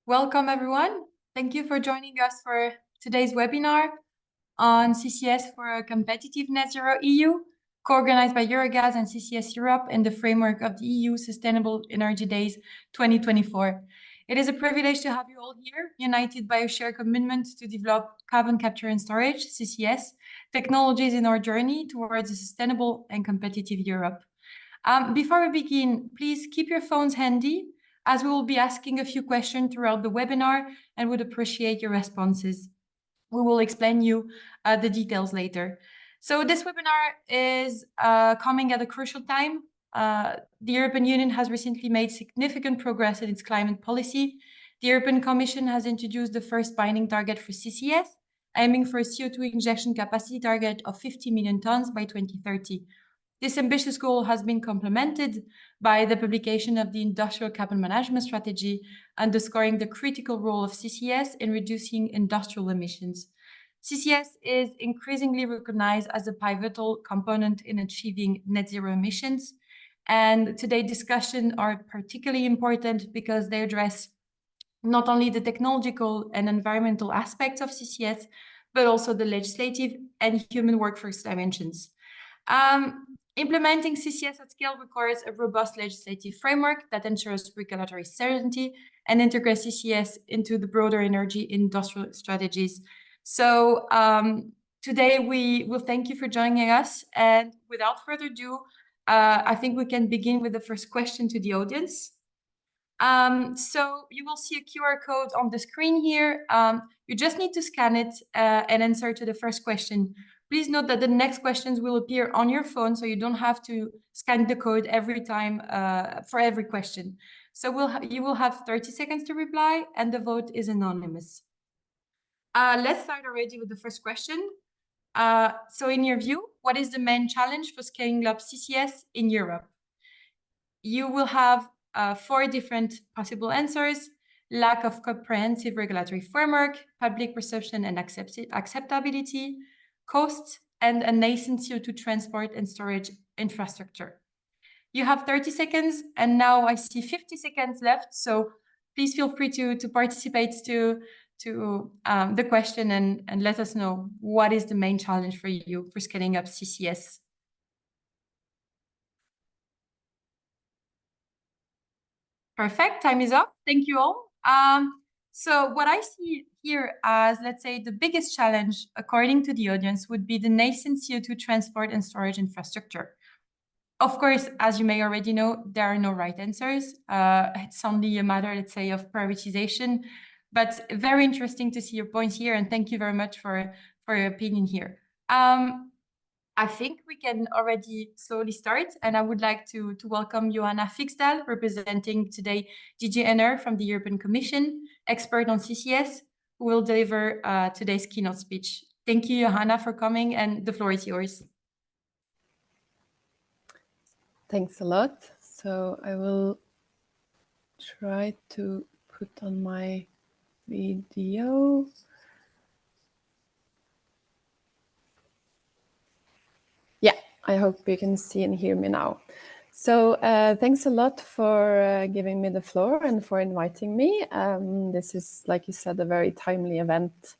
Welcome, everyone. Thank you for joining us for today's webinar on CCS for a competitive net zero EU, co-organized by Eurogas and CCS Europe in the framework of the EU Sustainable Energy Days 2024. It is a privilege to have you all here, united by a shared commitment to develop carbon capture and storage, CCS, technologies in our journey towards a sustainable and competitive Europe. Before we begin, please keep your phones handy, as we will be asking a few questions throughout the webinar and would appreciate your responses. We will explain you the details later. So this webinar is coming at a crucial time. The European Union has recently made significant progress in its climate policy. The European Commission has introduced the first binding target for CCS, aiming for a CO2 injection capacity target of 50 million tons by 2030. This ambitious goal has been complemented by the publication of the Industrial Carbon Management Strategy, underscoring the critical role of CCS in reducing industrial emissions. CCS is increasingly recognized as a pivotal component in achieving net zero emissions. And today's discussions are particularly important because they address not only the technological and environmental aspects of CCS, but also the legislative and human workforce dimensions. Implementing CCS at scale requires a robust legislative framework that ensures regulatory certainty and integrates CCS into the broader energy industrial strategies. So today we will thank you for joining us. And without further ado, I think we can begin with the first question to the audience. So you will see a QR code on the screen here. You just need to scan it and answer to the first question. Please note that the next questions will appear on your phone, so you don't have to scan the code every time for every question. So you will have 30 seconds to reply, and the vote is anonymous. Let's start already with the first question. So in your view, what is the main challenge for scaling up CCS in Europe? You will have 4 different possible answers: lack of comprehensive regulatory framework, public perception and acceptability, costs, and a nascent CO2 transport and storage infrastructure. You have 30 seconds, and now I see 50 seconds left, so please feel free to participate to the question and let us know what is the main challenge for you for scaling up CCS. Perfect, time is up. Thank you all. So what I see here as, let's say, the biggest challenge, according to the audience, would be the nascent CO2 transport and storage infrastructure. Of course, as you may already know, there are no right answers. It's only a matter, let's say, of prioritization. But very interesting to see your points here, and thank you very much for your opinion here. I think we can already slowly start, and I would like to welcome Johanna Fiksdahl, representing today DG ENER from the European Commission, expert on CCS, who will deliver today's keynote speech. Thank you, Johanna, for coming, and the floor is yours. Thanks a lot. So I will try to put on my video. Yeah, I hope you can see and hear me now. So thanks a lot for giving me the floor and for inviting me. This is, like you said, a very timely event.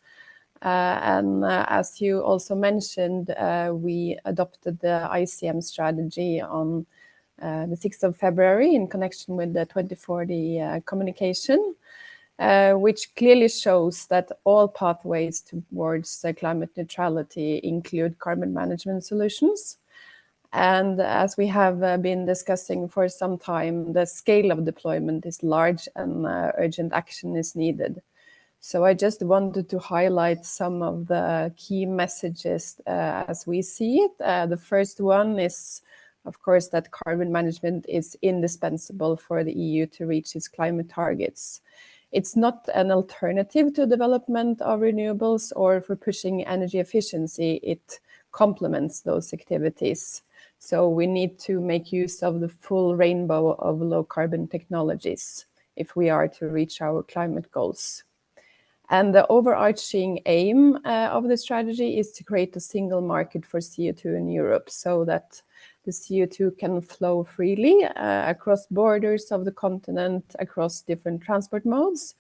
And as you also mentioned, we adopted the ICM strategy on the 6th of February in connection with the 2040 communication, which clearly shows that all pathways towards climate neutrality include carbon management solutions. And as we have been discussing for some time, the scale of deployment is large and urgent action is needed. So I just wanted to highlight some of the key messages as we see it. The first one is, of course, that carbon management is indispensable for the EU to reach its climate targets. It's not an alternative to development of renewables or for pushing energy efficiency. It complements those activities. So we need to make use of the full rainbow of low carbon technologies if we are to reach our climate goals. And the overarching aim of the strategy is to create a single market for CO2 in Europe so that the CO2 can flow freely across borders of the continent, across different transport modes,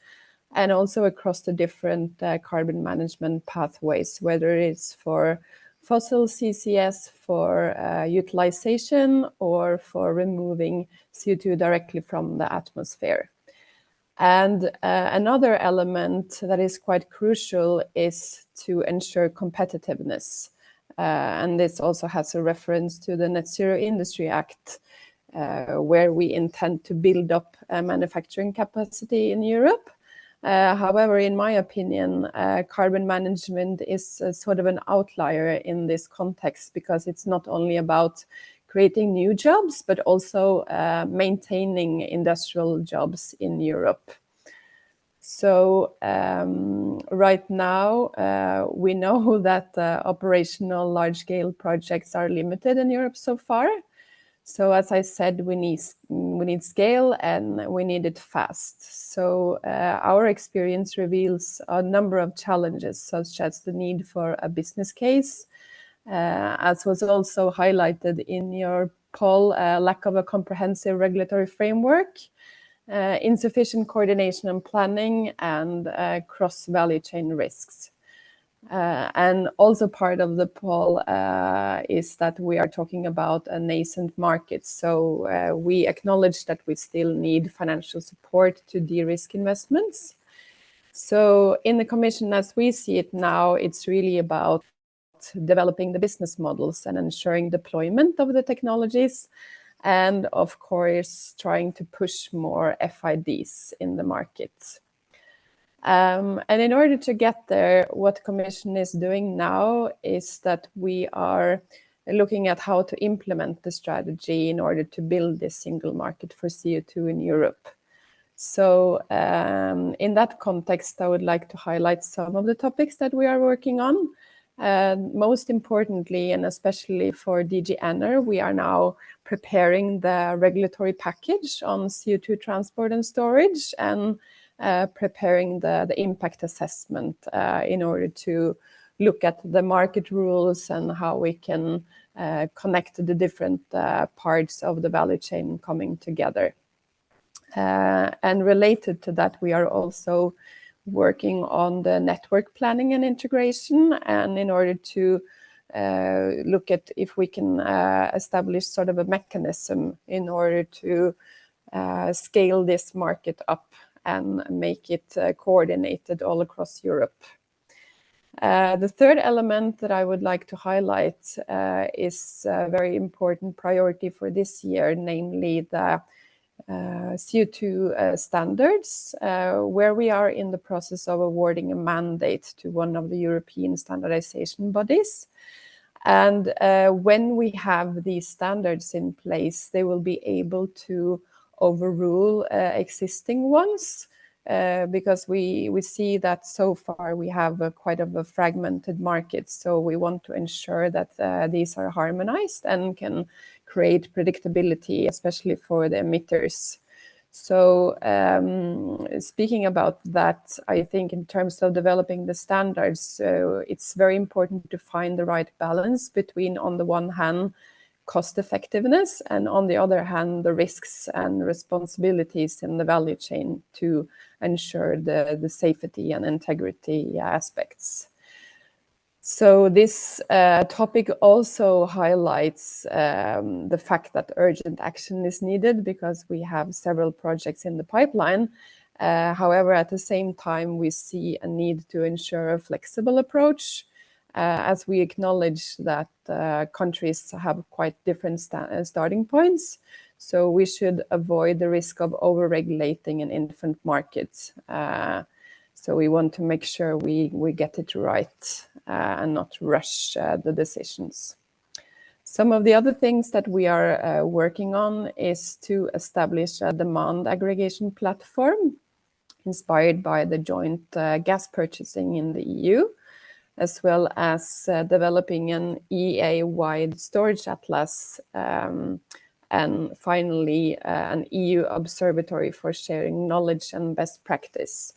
and also across the different carbon management pathways, whether it's for fossil CCS, for utilization, or for removing CO2 directly from the atmosphere. And another element that is quite crucial is to ensure competitiveness. And this also has a reference to the Net Zero Industry Act, where we intend to build up manufacturing capacity in Europe. However, in my opinion, carbon management is sort of an outlier in this context, because it's not only about creating new jobs, but also maintaining industrial jobs in Europe. So right now, we know that operational large-scale projects are limited in Europe so far. So as I said, we need scale, and we need it fast. So our experience reveals a number of challenges, such as the need for a business case, as was also highlighted in your poll, lack of a comprehensive regulatory framework, insufficient coordination and planning, and cross-value chain risks. And also part of the poll is that we are talking about a nascent market. So we acknowledge that we still need financial support to de-risk investments. So in the Commission, as we see it now, it's really about developing the business models and ensuring deployment of the technologies, and of course, trying to push more FIDs in the market. And in order to get there, what the Commission is doing now is that we are looking at how to implement the strategy in order to build this single market for CO2 in Europe. So in that context, I would like to highlight some of the topics that we are working on. Most importantly, and especially for DG ENER, we are now preparing the regulatory package on CO2 transport and storage, and preparing the impact assessment in order to look at the market rules and how we can connect the different parts of the value chain coming together. And related to that, we are also working on the network planning and integration, and in order to look at if we can establish sort of a mechanism in order to scale this market up and make it coordinated all across Europe. The third element that I would like to highlight is a very important priority for this year, namely the CO2 standards, where we are in the process of awarding a mandate to one of the European standardization bodies. And when we have these standards in place, they will be able to overrule existing ones, because we see that so far we have quite a fragmented market. So we want to ensure that these are harmonized and can create predictability, especially for the emitters. So speaking about that, I think in terms of developing the standards, it's very important to find the right balance between, on the one hand, cost effectiveness, and on the other hand, the risks and responsibilities in the value chain to ensure the safety and integrity aspects. So this topic also highlights the fact that urgent action is needed, because we have several projects in the pipeline. However, at the same time, we see a need to ensure a flexible approach, as we acknowledge that countries have quite different starting points. So we should avoid the risk of over-regulating an infant market. So we want to make sure we get it right and not rush the decisions. Some of the other things that we are working on is to establish a demand aggregation platform inspired by the joint gas purchasing in the EU, as well as developing an EA-wide storage atlas, and finally an EU observatory for sharing knowledge and best practice.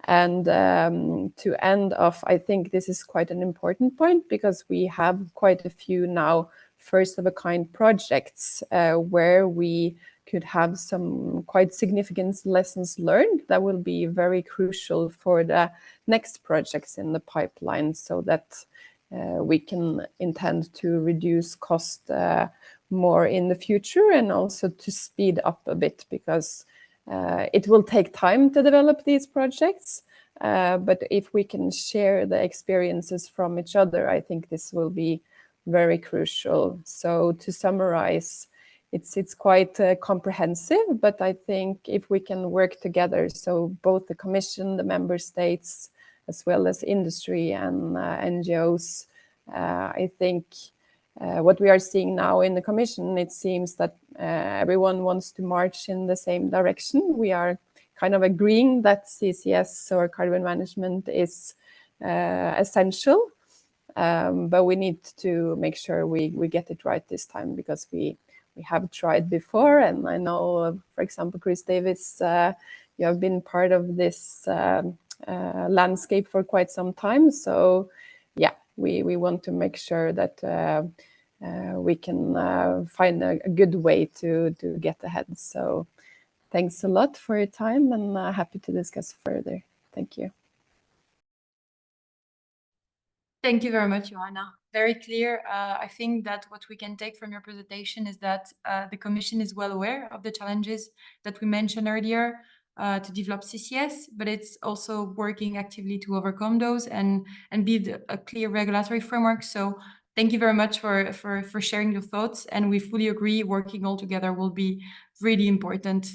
And to end off, I think this is quite an important point, because we have quite a few now first-of-a-kind projects where we could have some quite significant lessons learned that will be very crucial for the next projects in the pipeline, so that we can intend to reduce cost more in the future, and also to speed up a bit, because it will take time to develop these projects. But if we can share the experiences from each other, I think this will be very crucial. So to summarize, it's quite comprehensive, but I think if we can work together, so both the Commission, the member states, as well as industry and NGOs, I think what we are seeing now in the Commission, it seems that everyone wants to march in the same direction. We are kind of agreeing that CCS, or carbon management, is essential, but we need to make sure we get it right this time, because we have tried before. And I know, for example, Chris Davies, you have been part of this landscape for quite some time. So yeah, we want to make sure that we can find a good way to get ahead. So thanks a lot for your time, and happy to discuss further. Thank you. Thank you very much, Johanna. Very clear. I think that what we can take from your presentation is that the Commission is well aware of the challenges that we mentioned earlier to develop CCS, but it's also working actively to overcome those and build a clear regulatory framework. So thank you very much for sharing your thoughts, and we fully agree working all together will be really important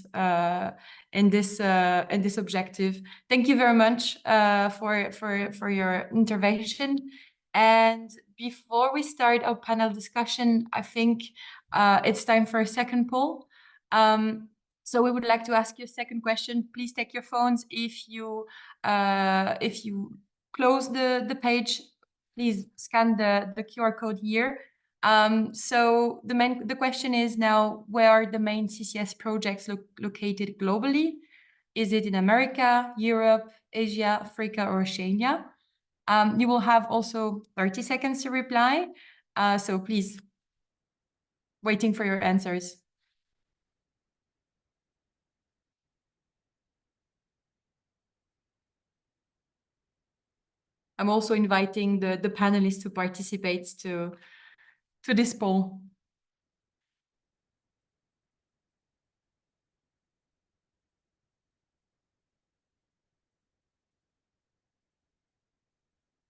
in this objective. Thank you very much for your intervention. And before we start our panel discussion, I think it's time for a second poll. So we would like to ask you a second question. Please take your phones. If you close the page, please scan the QR code here. So the question is now, where are the main CCS projects located globally? Is it in America, Europe, Asia, Africa, or Oceania? You will have also 30 seconds to reply. So please, waiting for your answers. I'm also inviting the panelists to participate to this poll.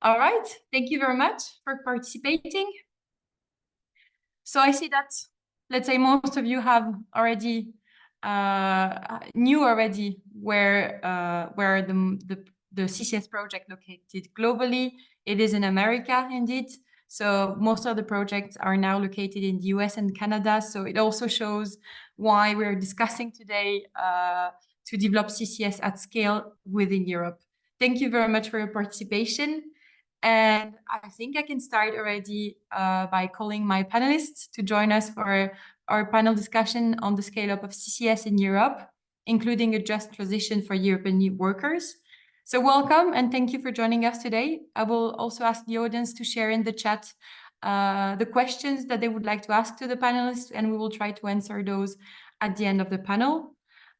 All right, thank you very much for participating. So I see that, let's say, most of you have already knew already where the CCS project located globally. It is in America, indeed. So most of the projects are now located in the US and Canada. So it also shows why we're discussing today to develop CCS at scale within Europe. Thank you very much for your participation. And I think I can start already by calling my panelists to join us for our panel discussion on the scale-up of CCS in Europe, including a just transition for European workers. So welcome, and thank you for joining us today. I will also ask the audience to share in the chat the questions that they would like to ask to the panelists, and we will try to answer those at the end of the panel.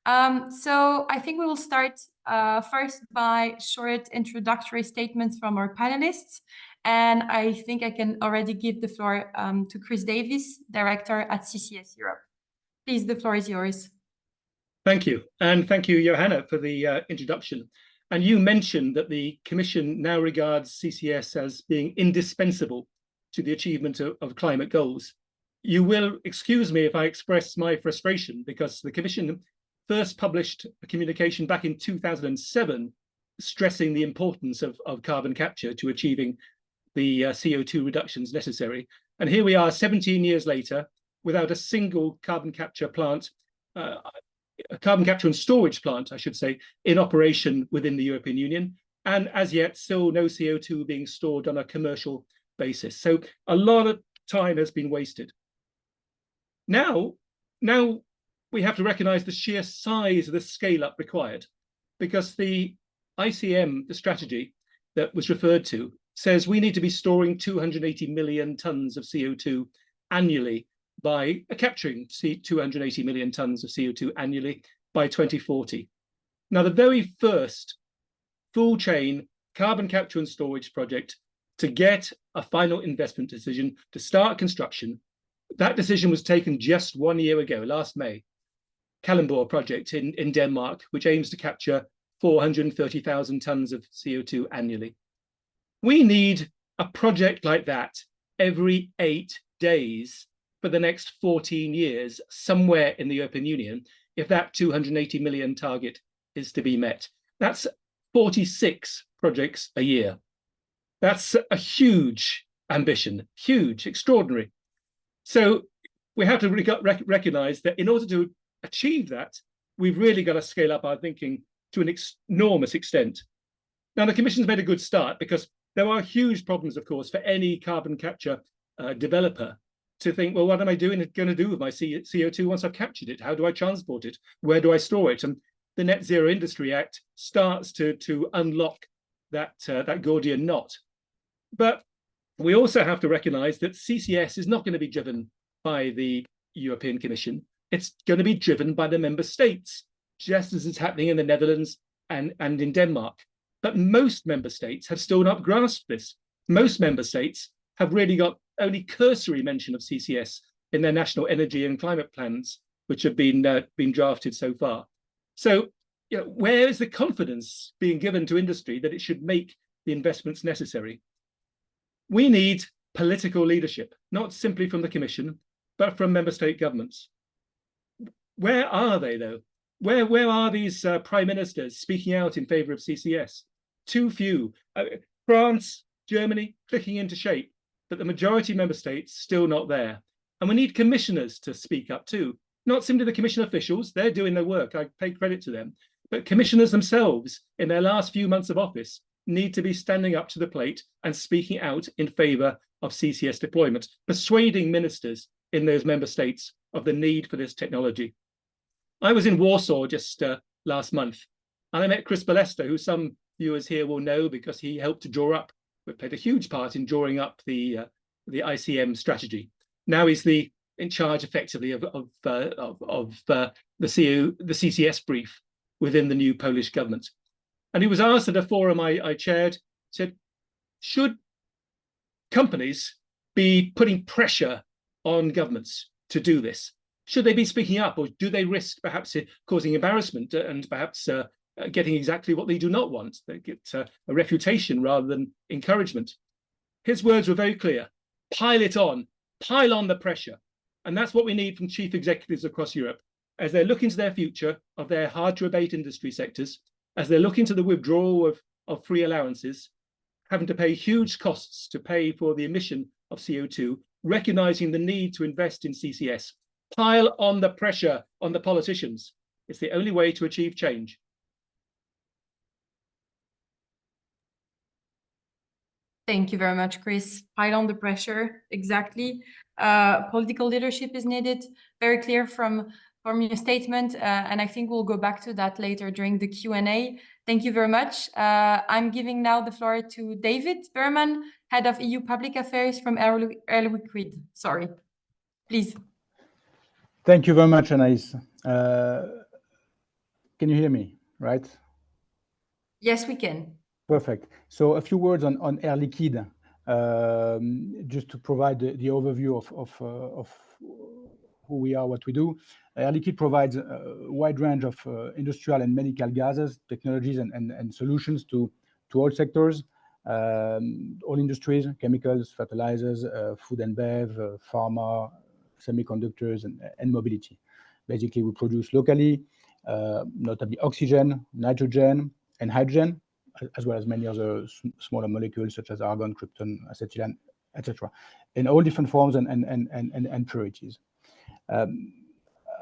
So I think we will start first by short introductory statements from our panelists. And I think I can already give the floor to Chris Davies, Director at CCS Europe. Please, the floor is yours. Thank you. And thank you, Johanna, for the introduction. And you mentioned that the Commission now regards CCS as being indispensable to the achievement of climate goals. You will excuse me if I express my frustration, because the Commission first published a communication back in 2007 stressing the importance of carbon capture to achieving the CO2 reductions necessary. And here we are 17 years later without a single carbon capture plant, a carbon capture and storage plant, I should say, in operation within the European Union, and as yet still no CO2 being stored on a commercial basis. So a lot of time has been wasted. Now we have to recognize the sheer size of the scale up required, because the ICM, the strategy that was referred to, says we need to be storing 280 million tons of CO2 annually by capturing 280 million tons of CO2 annually by 2040. Now, the very first full chain carbon capture and storage project to get a final investment decision to start construction, that decision was taken just 1 year ago, last May. Kalundborg project in Denmark, which aims to capture 430,000 tons of CO2 annually. We need a project like that every 8 days for the next 14 years, somewhere in the European Union, if that 280 million target is to be met. That's 46 projects a year. That's a huge ambition, huge, extraordinary. So we have to recognize that in order to achieve that, we've really got to scale up our thinking to an enormous extent. Now, the Commission's made a good start because there are huge problems, of course, for any carbon capture developer to think, well, what am I going to do with my CO2 once I've captured it? How do I transport it? Where do I store it? And the Net Zero Industry Act starts to unlock that Gordian knot. But we also have to recognize that CCS is not going to be driven by the European Commission. It's going to be driven by the member states, just as is happening in the Netherlands and in Denmark. But most member states have still not grasped this. Most member states have really got only cursory mention of CCS in their national energy and climate plans, which have been drafted so far. So, where is the confidence being given to industry that it should make the investments necessary? We need political leadership, not simply from the Commission, but from member state governments. Where are they, though? Where are these prime ministers speaking out in favor of CCS? Too few. France, Germany, clicking into shape, but the majority member states still not there. And we need commissioners to speak up too. Not simply the Commission officials, they're doing their work, I pay credit to them, but commissioners themselves in their last few months of office need to be standing up to the plate and speaking out in favor of CCS deployment, persuading ministers in those member states of the need for this technology. I was in Warsaw just last month, and I met Chris Balesta, who some viewers here will know because he helped to draw up, played a huge part in drawing up the ICM strategy. Now he's in charge effectively of the CCS brief within the new Polish government. And he was asked at a forum I chaired, said, should companies be putting pressure on governments to do this? Should they be speaking up, or do they risk perhaps causing embarrassment and perhaps getting exactly what they do not want? They get a refutation rather than encouragement. His words were very clear. Pile on the pressure. And that's what we need from chief executives across Europe as they look into their future of their hard-to-abate industry sectors, as they look into the withdrawal of free allowances, having to pay huge costs to pay for the emission of CO2, recognizing the need to invest in CCS. Pile on the pressure on the politicians. It's the only way to achieve change. Thank you very much, Chris. Pile on the pressure, exactly. Political leadership is needed, very clear from your statement, and I think we'll go back to that later during the Q&A. Thank you very much. I'm giving now the floor to David Berman, Head of EU Public Affairs from Liquide. Sorry, please. Thank you very much, Anaïs. Can you hear me, right? Yes, we can. Perfect. So a few words on Air Liquide, just to provide the overview of who we are, what we do. Air Liquide provides a wide range of industrial and medical gases, technologies, and solutions to all sectors, all industries, chemicals, fertilizers, food and bev, pharma, semiconductors, and mobility. Basically, we produce locally, notably oxygen, nitrogen, and hydrogen, as well as many other smaller molecules such as argon, krypton, acetylene, etc., in all different forms and purities.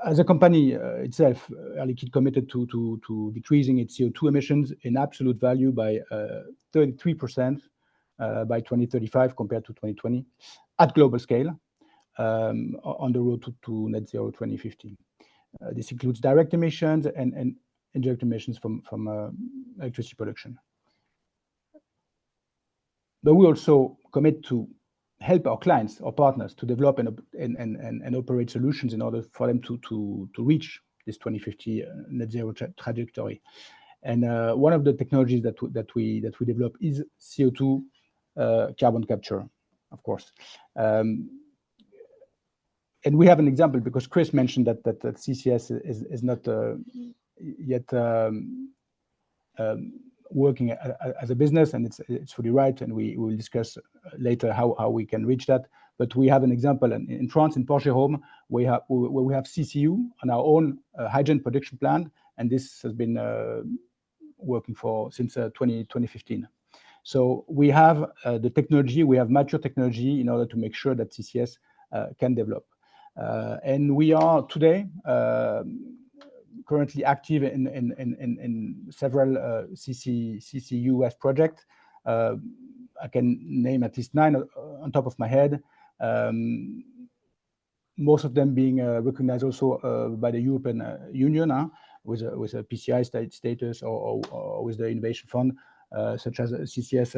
As a company itself, Air Liquide committed to decreasing its CO2 emissions in absolute value by 33% by 2035 compared to 2020 at global scale, on the road to net zero 2050. This includes direct emissions and indirect emissions from electricity production. But we also commit to help our clients or partners to develop and operate solutions in order for them to reach this 2050 net zero trajectory. And one of the technologies that we develop is CO2 carbon capture, of course. And we have an example because Chris mentioned that CCS is not yet working as a business, and it's fully right, and we will discuss later how we can reach that. But we have an example in France, in Faucher, where we have CCU on our own hydrogen production plant, and this has been working since 2015. So we have the technology, we have mature technology in order to make sure that CCS can develop. And we are today currently active in several CCUS projects. I can name at least 9 on top of my head. Most of them being recognized also by the European Union with a PCI status or with the Innovation Fund, such as CCS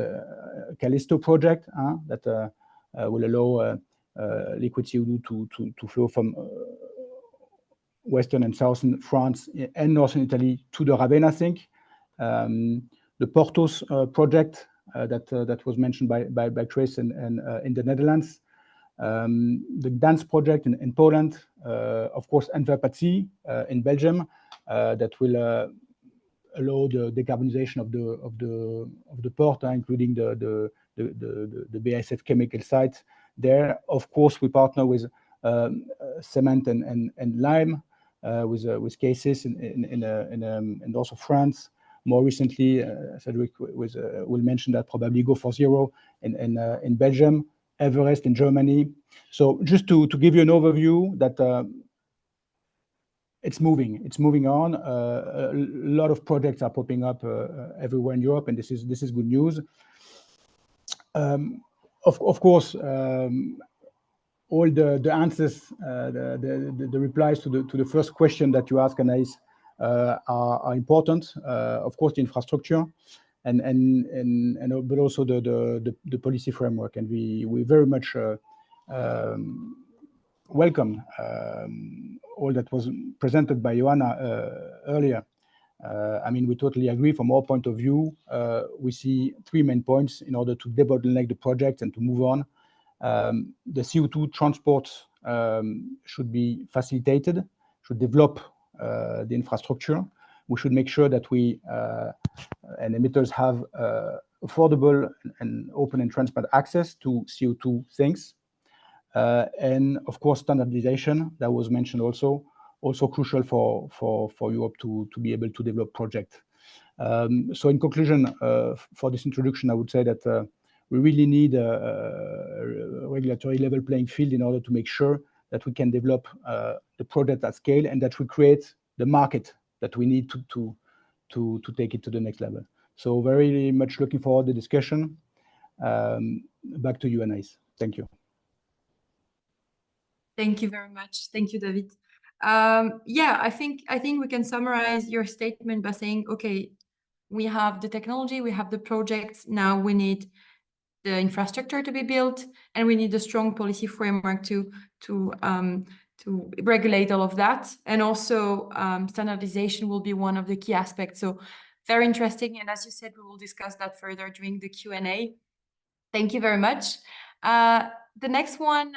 Callisto project that will allow liquid CO2 to flow from western and southern France and northern Italy to the Ravenna sink. The Porthos project that was mentioned by Chris in the Netherlands. The Gdansk project in Poland, of course, Antwerp at Sea in Belgium, that will allow the decarbonization of the port, including the BASF chemical site there. Of course, we partner with cement and lime, with cases in north of France. More recently, Cédric will mention that probably Go for Zero in Belgium, Everest in Germany. So just to give you an overview that it's moving on. A lot of projects are popping up everywhere in Europe, and this is good news. Of course, all the answers, the replies to the first question that you asked, Anaïs, are important. Of course, the infrastructure, but also the policy framework, and we very much welcome all that was presented by Johanna earlier. I mean, we totally agree. From our point of view, we see 3 main points in order to debottleneck the project and to move on. The CO2 transport should be facilitated, should develop the infrastructure. We should make sure that we and emitters have affordable and open and transparent access to CO2 sinks. And of course, standardization that was mentioned also crucial for Europe to be able to develop projects. So in conclusion, for this introduction, I would say that we really need a regulatory level playing field in order to make sure that we can develop the project at scale and that we create the market that we need to take it to the next level. So very much looking forward to the discussion. Back to you, Anaïs. Thank you. Thank you very much. Thank you, David. Yeah, I think we can summarize your statement by saying, okay, we have the technology, we have the projects. Now we need the infrastructure to be built, and we need a strong policy framework to regulate all of that. And also standardization will be one of the key aspects. So very interesting. And as you said, we will discuss that further during the Q&A. Thank you very much. The next one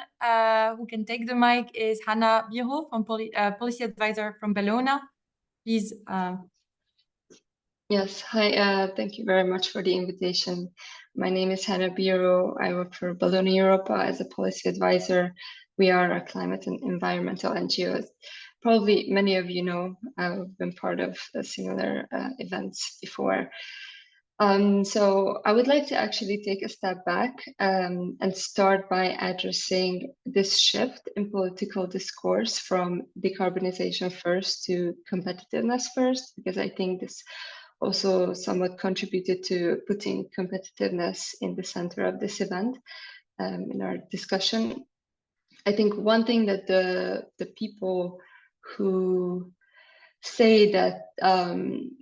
who can take the mic is Hanna, Biro, from policy advisor from Bellona. Please. Yes, hi, thank you very much for the invitation. My name is Hanna Biro. I work for Bellona Europe as a policy advisor. We are a climate and environmental NGO. Probably many of you know, I've been part of similar events before. So I would like to actually take a step back and start by addressing this shift in political discourse from decarbonization first to competitiveness first, because I think this also somewhat contributed to putting competitiveness in the center of this event in our discussion. I think one thing that the people who say that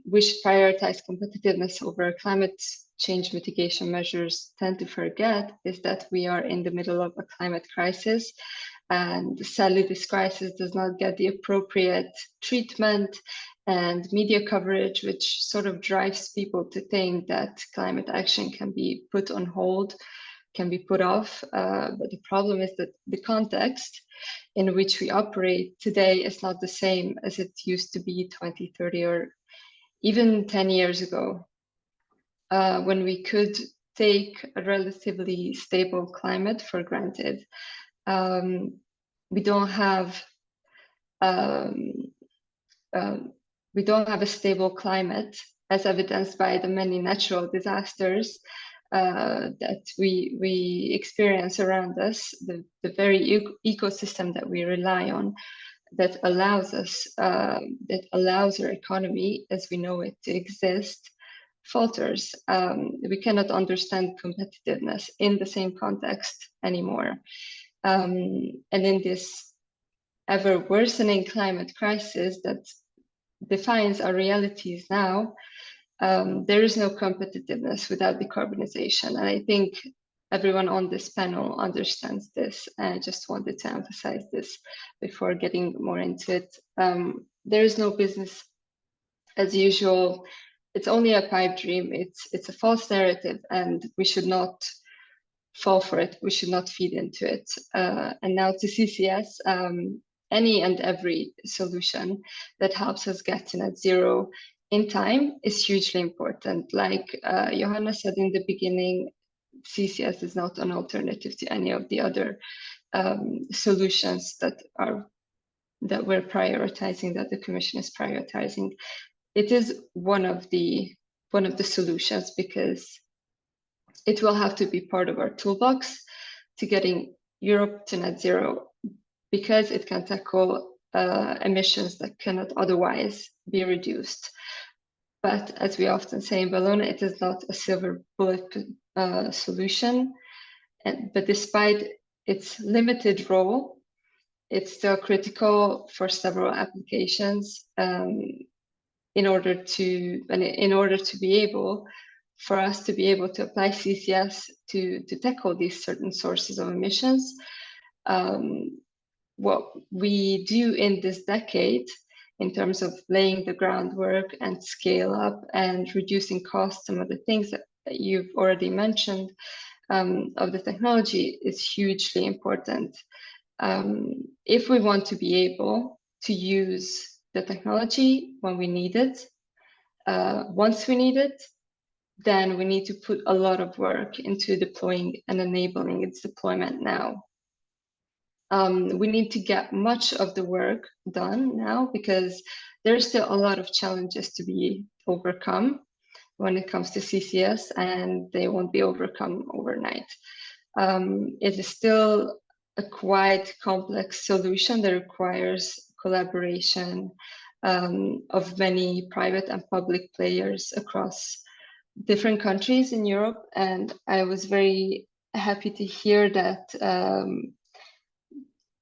we should prioritize competitiveness over climate change mitigation measures tend to forget is that we are in the middle of a climate crisis. And sadly, this crisis does not get the appropriate treatment and media coverage, which sort of drives people to think that climate action can be put on hold, can be put off. But the problem is that the context in which we operate today is not the same as it used to be 20, 30, or even 10 years ago, when we could take a relatively stable climate for granted. We don't have a stable climate, as evidenced by the many natural disasters that we experience around us. The very ecosystem that we rely on, that allows us, that allows our economy as we know it to exist, falters. We cannot understand competitiveness in the same context anymore. And in this ever worsening climate crisis that defines our realities now, there is no competitiveness without decarbonization. And I think everyone on this panel understands this. And I just wanted to emphasize this before getting more into it. There is no business as usual. It's only a pipe dream. It's a false narrative, and we should not fall for it. We should not feed into it. And now to CCS, any and every solution that helps us get to net zero in time is hugely important. Like Johanna said in the beginning, CCS is not an alternative to any of the other solutions that we're prioritizing, that the Commission is prioritizing. It is one of the solutions, because it will have to be part of our toolbox to getting Europe to net zero, because it can tackle emissions that cannot otherwise be reduced. But as we often say in Bellona, it is not a silver bullet solution. But despite its limited role, it's still critical for several applications in order to be able, for us to be able to apply CCS to tackle these certain sources of emissions. What we do in this decade in terms of laying the groundwork and scale up and reducing costs, some of the things that you've already mentioned of the technology is hugely important. If we want to be able to use the technology when we need it, once we need it, then we need to put a lot of work into deploying and enabling its deployment now. We need to get much of the work done now, because there's still a lot of challenges to be overcome when it comes to CCS, and they won't be overcome overnight. It is still a quite complex solution that requires collaboration of many private and public players across different countries in Europe. And I was very happy to hear that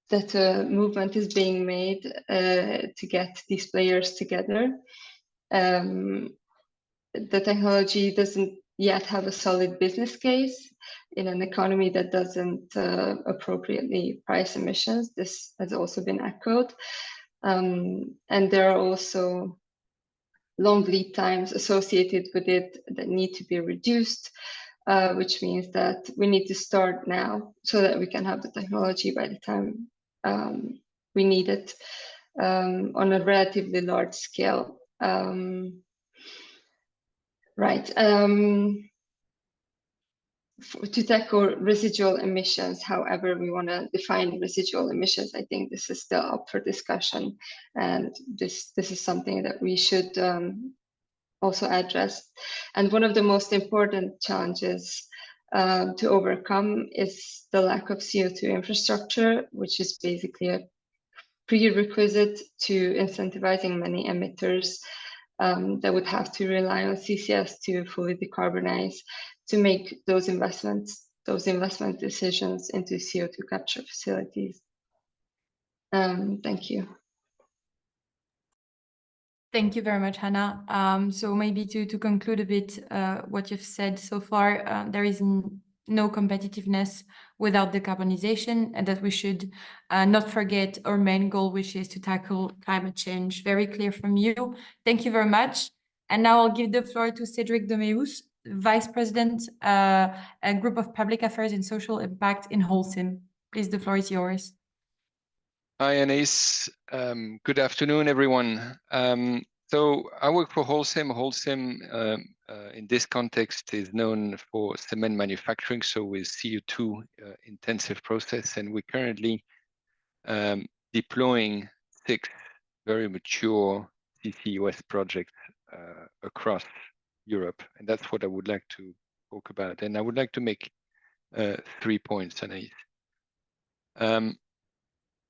that a movement is being made to get these players together. The technology doesn't yet have a solid business case in an economy that doesn't appropriately price emissions. This has also been echoed. And there are also long lead times associated with it that need to be reduced, which means that we need to start now so that we can have the technology by the time we need it on a relatively large scale. To tackle residual emissions, however we want to define residual emissions, I think this is still up for discussion, and this is something that we should also address. And one of the most important challenges to overcome is the lack of CO2 infrastructure, which is basically a prerequisite to incentivizing many emitters that would have to rely on CCS to fully decarbonize, to make those investment decisions into CO2 capture facilities. Thank you. Thank you very much, Hanna. So maybe to conclude a bit what you've said so far, there is no competitiveness without decarbonization, and that we should not forget our main goal, which is to tackle climate change. Very clear from you. Thank you very much. And now I'll give the floor to Cédric de Meeûs, Vice President, a Group of Public Affairs and Social Impact in Holcim. Please, the floor is yours. Hi, Anaïs. Good afternoon, everyone. So I work for Holcim. Holcim, in this context, is known for cement manufacturing, so with CO2 intensive process, and we're currently deploying 6 very mature CCUS projects across Europe, and that's what I would like to talk about. And I would like to make 3 points, Anaïs.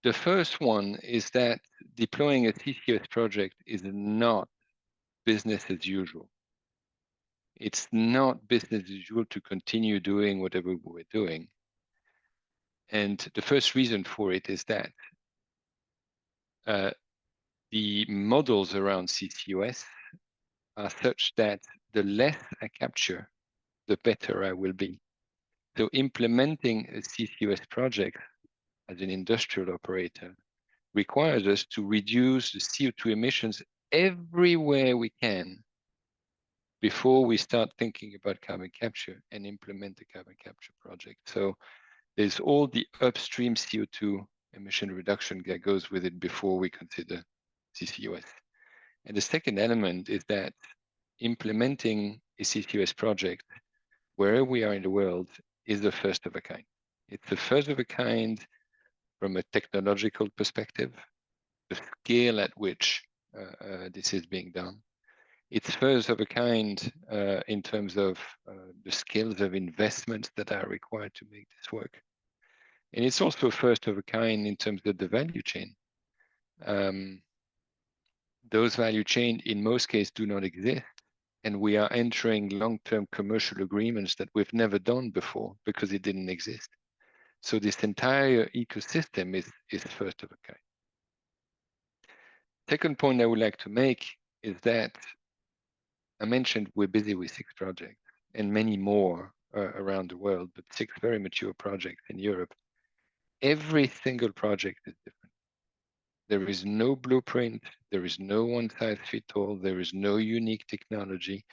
The first one is that deploying a CCUS project is not business as usual. It's not business as usual to continue doing whatever we're doing. And the first reason for it is that the models around CCUS are such that the less I capture, the better I will be. So implementing a CCUS project as an industrial operator requires us to reduce the CO2 emissions everywhere we can before we start thinking about carbon capture and implement the carbon capture project. So there's all the upstream CO2 emission reduction that goes with it before we consider CCUS. And the second element is that implementing a CCUS project wherever we are in the world is the first of a kind. It's the first of a kind from a technological perspective, the scale at which this is being done. It's first of a kind in terms of the scales of investments that are required to make this work. And it's also first of a kind in terms of the value chain. Those value chains in most cases do not exist. And we are entering long-term commercial agreements that we've never done before because it didn't exist. So this entire ecosystem is first of a kind. Second point I would like to make is that I mentioned we're busy with 6 projects and many more around the world, but 6 very mature projects in Europe. Every single project is different. There is no blueprint. There is no one-size-fits-all. There is no unique technology.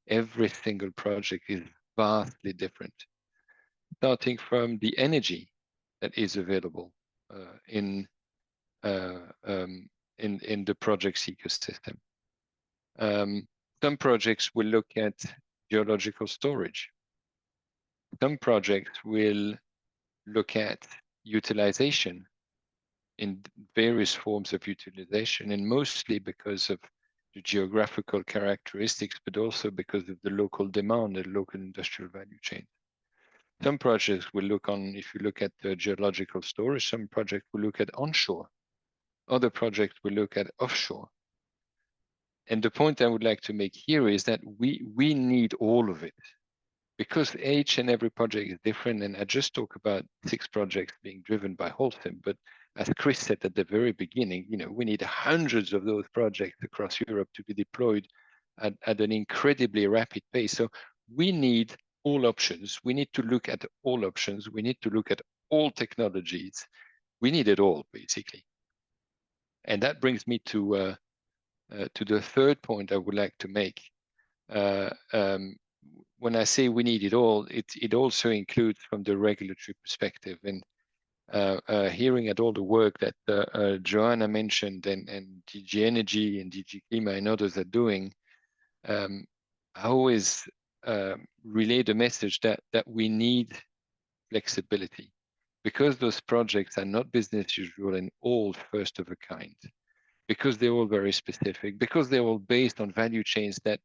Every single project is vastly different, starting from the energy that is available in the project's ecosystem. Some projects will look at geological storage. Some projects will look at utilization in various forms of utilization, and mostly because of the geographical characteristics, but also because of the local demand and local industrial value chain. Some projects will look on, if you look at the geological storage, some projects will look at onshore. Other projects will look at offshore. And the point I would like to make here is that we need all of it, because each and every project is different. And I just talk about 6 projects being driven by Holcim, but as Chris said at the very beginning, we need hundreds of those projects across Europe to be deployed at an incredibly rapid pace. So we need all options. We need to look at all options. We need to look at all technologies. We need it all, basically. And that brings me to the third point I would like to make. When I say we need it all, it also includes from the regulatory perspective. And hearing at all the work that Johanna mentioned and DG Energy and DG Klima and others are doing, I always relay the message that we need flexibility, because those projects are not business as usual and all first of a kind, because they're all very specific, because they're all based on value chains that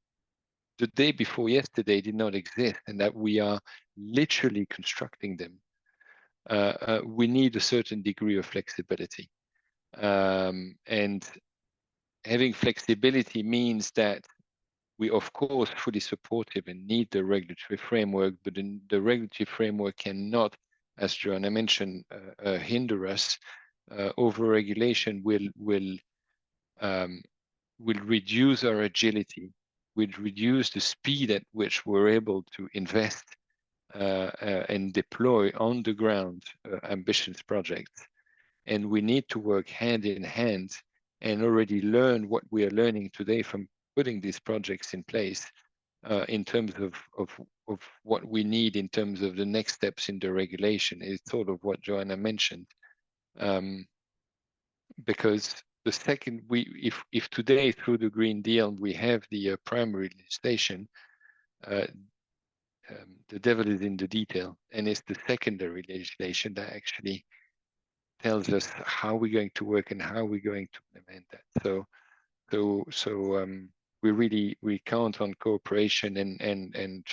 the day before yesterday did not exist, and that we are literally constructing them. We need a certain degree of flexibility. And having flexibility means that we, of course, fully supportive and need the regulatory framework, but the regulatory framework cannot, as Johanna mentioned, hinder us. Over-regulation will will reduce our agility, will reduce the speed at which we're able to invest and deploy on the ground ambitious projects. And we need to work hand in hand and already learn what we are learning today from putting these projects in place in terms of what we need in terms of the next steps in the regulation. It's sort of what Johanna mentioned. Because the second if today through the Green Deal we have the primary legislation, the devil is in the detail, and it's the secondary legislation that actually tells us how we're going to work and how we're going to implement that. So we count on cooperation and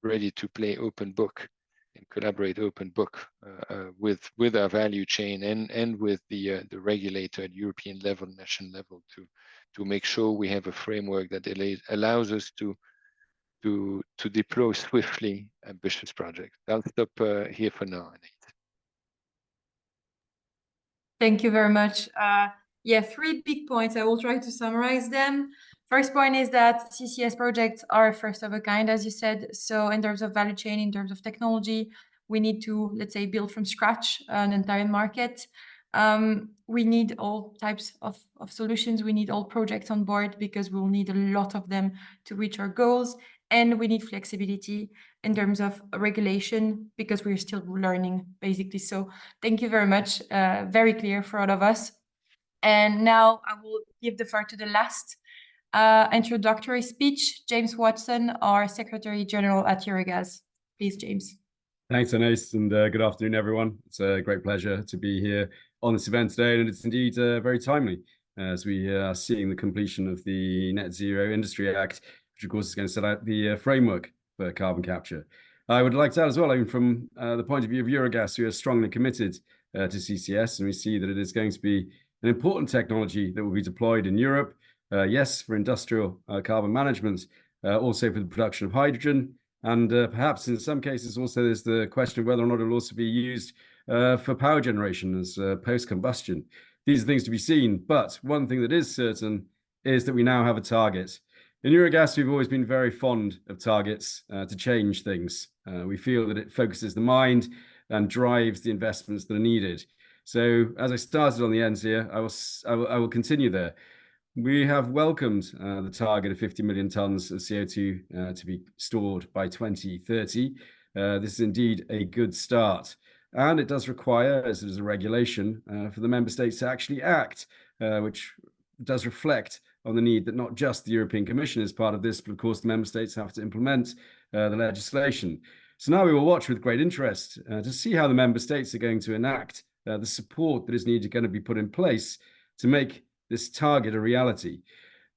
ready to play open book and collaborate open book with our value chain and with the regulator at European level, national level, to make sure we have a framework that allows us to deploy swiftly ambitious projects. I'll stop here for now, Anaïs. Thank you very much. Yeah, 3 big points. I will try to summarize them. First point is that CCS projects are first of a kind, as you said. So in terms of value chain, in terms of technology, we need to, let's say, build from scratch an entire market. We need all types of solutions. We need all projects on board because we'll need a lot of them to reach our goals. And we need flexibility in terms of regulation because we're still learning, basically. So thank you very much. Very clear for all of us. And now I will give the floor to the last introductory speech, James Watson, our Secretary General at Eurogas. Please, James. Thanks, Anaïs, and good afternoon, everyone. It's a great pleasure to be here on this event today, and it's indeed very timely as we are seeing the completion of the Net Zero Industry Act, which of course is going to set out the framework for carbon capture. I would like to add as well, I mean, from the point of view of Eurogas, we are strongly committed to CCS, and we see that it is going to be an important technology that will be deployed in Europe, yes, for industrial carbon management, also for the production of hydrogen, and perhaps in some cases also there's the question of whether or not it will also be used for power generation as post-combustion. These are things to be seen, but one thing that is certain is that we now have a target. In Eurogas, we've always been very fond of targets to change things. We feel that it focuses the mind and drives the investments that are needed. So as I started on the ends here, I will continue there. We have welcomed the target of 50 million tonnes of CO2 to be stored by 2030. This is indeed a good start. And it does require, as it is a regulation, for the member states to actually act, which does reflect on the need that not just the European Commission is part of this, but of course the member states have to implement the legislation. So now we will watch with great interest to see how the member states are going to enact the support that is needed going to be put in place to make this target a reality.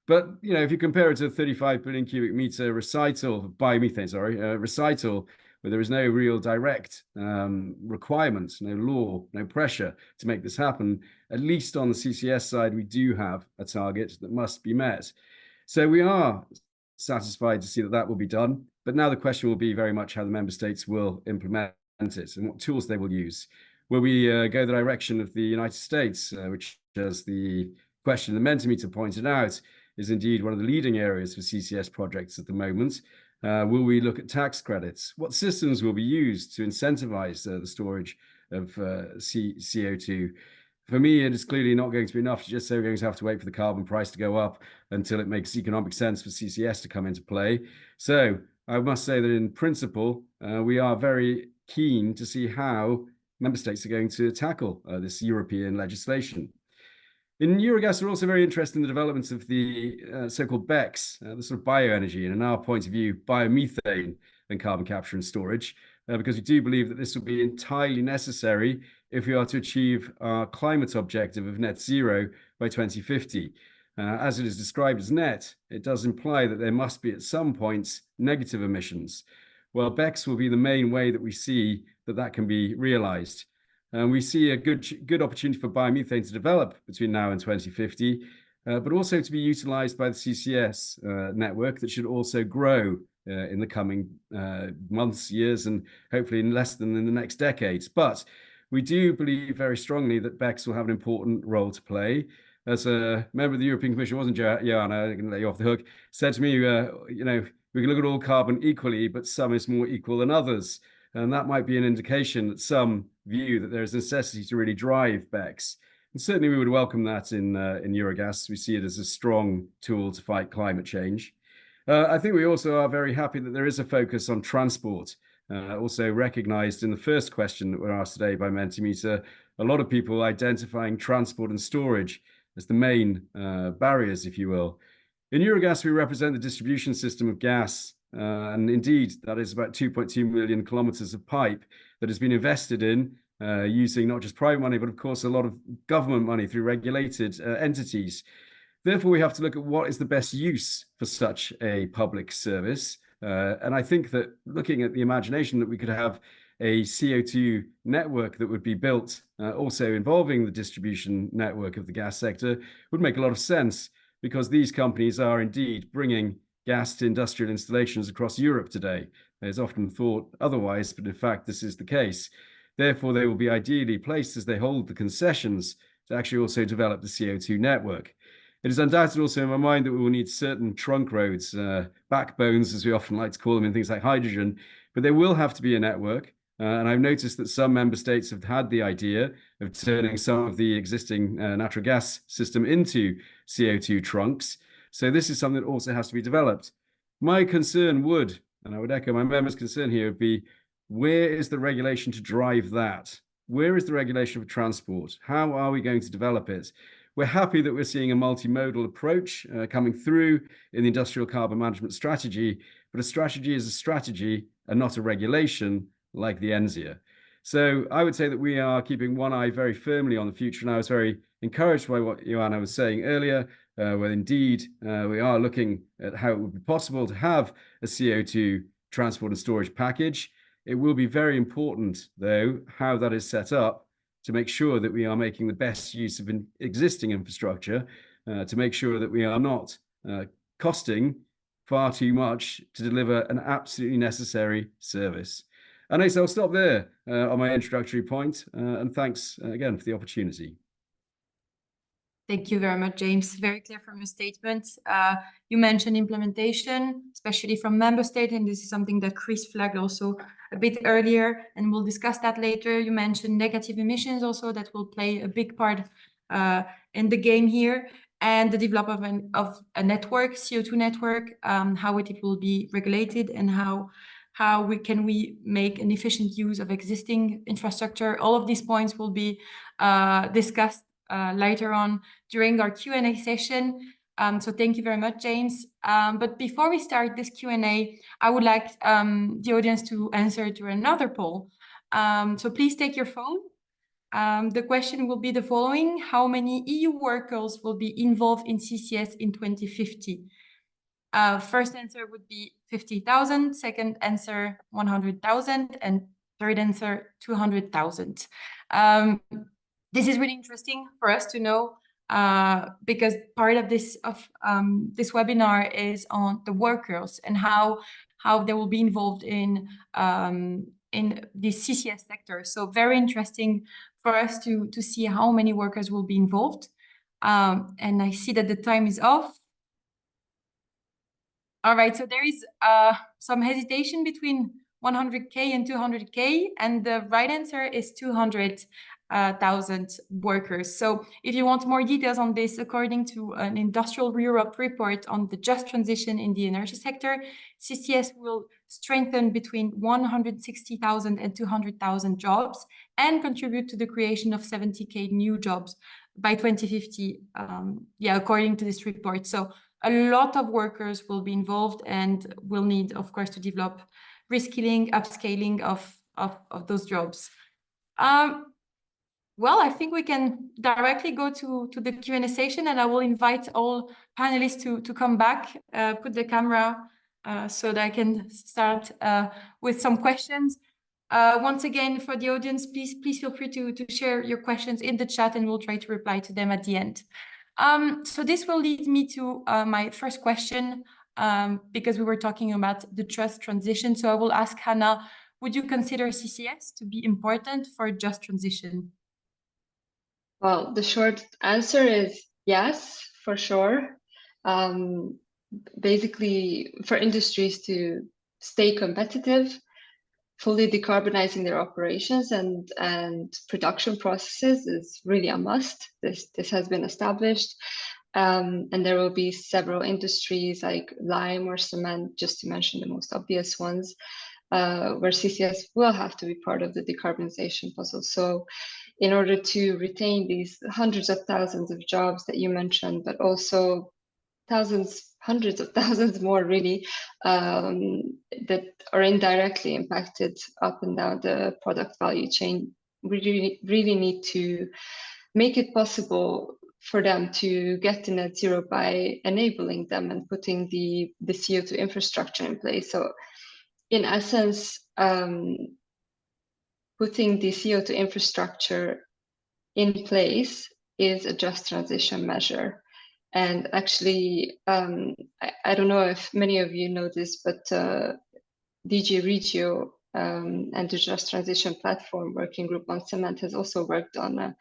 But, you know, if you compare it to a 35 billion cubic meter recital, biomethane, recital, where there is no real direct requirement, no law, no pressure to make this happen, at least on the CCS side, we do have a target that must be met. So we are satisfied to see that that will be done. But now the question will be very much how the member states will implement it and what tools they will use. Will we go the direction of the United States, which, as the question the Mentimeter pointed out, is indeed one of the leading areas for CCS projects at the moment? Will we look at tax credits? What systems will be used to incentivize the storage of CO2? For me, it is clearly not going to be enough to just say we're going to have to wait for the carbon price to go up until it makes economic sense for CCS to come into play. So I must say that in principle, we are very keen to see how member states are going to tackle this European legislation. In Eurogas, we're also very interested in the developments of the so-called BECCS, the sort of bioenergy, and in our point of view, biomethane and carbon capture and storage, because we do believe that this will be entirely necessary if we are to achieve our climate objective of net zero by 2050. As it is described as net, it does imply that there must be at some points negative emissions. Well, BECCS will be the main way that we see that that can be realized. We see a good opportunity for biomethane to develop between now and 2050, but also to be utilized by the CCS network that should also grow in the coming months, years, and hopefully in less than in the next decades. But we do believe very strongly that BECCS will have an important role to play. as a member of the European Commission, wasn't Johanna, I can let you off the hook, said to me, you know, we can look at all carbon equally, but some is more equal than others. And that might be an indication that some view that there is a necessity to really drive BECCS. And certainly we would welcome that in Eurogas. We see it as a strong tool to fight climate change. I think we also are very happy that there is a focus on transport. Also recognised in the first question that we're asked today by Mentimeter, a lot of people identifying transport and storage as the main barriers, if you will. In Eurogas, we represent the distribution system of gas, and indeed, that is about 2.2 million kilometres of pipe that has been invested in using not just private money, but of course, a lot of government money through regulated entities. Therefore, we have to look at what is the best use for such a public service. And I think that looking at the imagination that we could have a CO2 network that would be built also involving the distribution network of the gas sector would make a lot of sense, because these companies are indeed bringing gas to industrial installations across Europe today. It's often thought otherwise, but in fact, this is the case. Therefore, they will be ideally placed, as they hold the concessions, to actually also develop the CO2 network. It is undoubted also in my mind that we will need certain trunk roads, backbones, as we often like to call them, in things like hydrogen, but there will have to be a network. And I've noticed that some member states have had the idea of turning some of the existing natural gas system into CO2 trunks. So this is something that also has to be developed. My concern would, and I would echo my member's concern here, would be, where is the regulation to drive that? Where is the regulation for transport? How are we going to develop it? We're happy that we're seeing a multimodal approach coming through in the industrial carbon management strategy, but a strategy is a strategy and not a regulation like the ENER. So I would say that we are keeping one eye very firmly on the future, and I was very encouraged by what Johanna was saying earlier, where indeed we are looking at how it would be possible to have a CO2 transport and storage package. It will be very important, though, how that is set up, to make sure that we are making the best use of existing infrastructure, to make sure that we are not costing far too much to deliver an absolutely necessary service. Anaïs, I'll stop there on my introductory point, and thanks again for the opportunity. Thank you very much, James. Very clear from your statement. You mentioned implementation, especially from member state, and this is something that Chris flagged also a bit earlier, and we'll discuss that later. You mentioned negative emissions also, that will play a big part in the game here, and the development of a network, CO2 network, how it will be regulated, and how can we make an efficient use of existing infrastructure. All of these points will be discussed later on during our Q&A session. So thank you very much, James. But before we start this Q&A, I would like the audience to answer to another poll. So please take your phone. The question will be the following: how many EU workers will be involved in CCS in 2050? First answer would be 50,000, second answer 100,000, and third answer 200,000. This is really interesting for us to know, because part of this webinar is on the workers and how they will be involved in the CCS sector. So very interesting for us to see how many workers will be involved. And I see that the time is off. All right, so there is some hesitation between 100K and 200K, and the right answer is 200,000 workers. So if you want more details on this, according to an Industrial Europe report on the just transition in the energy sector, CCS will strengthen between 160,000 and 200,000 jobs and contribute to the creation of 70K new jobs by 2050, according to this report. So a lot of workers will be involved and will need, of course, to develop reskilling, upscaling of those jobs. Well, I think we can directly go to the Q&A session, and I will invite all panelists to come back, put the camera so that I can start with some questions. Once again, for the audience, please feel free to share your questions in the chat, and we'll try to reply to them at the end. So this will lead me to my first question, because we were talking about the just transition. So I will ask Hanna, would you consider CCS to be important for just transition? Well, the short answer is yes, for sure. Basically, for industries to stay competitive, fully decarbonizing their operations and production processes is really a must. This has been established. And there will be several industries like lime or cement, just to mention the most obvious ones, where CCS will have to be part of the decarbonization puzzle. So in order to retain these hundreds of thousands of jobs that you mentioned, but also thousands, hundreds of thousands more really, that are indirectly impacted up and down the product value chain, we really need to make it possible for them to get to net zero by enabling them and putting the CO2 infrastructure in place. So in essence, putting the CO2 infrastructure in place is a just transition measure. And actually, I don't know if many of you know this, but DG Regio and the Just Transition Platform Working Group on Cement has also worked on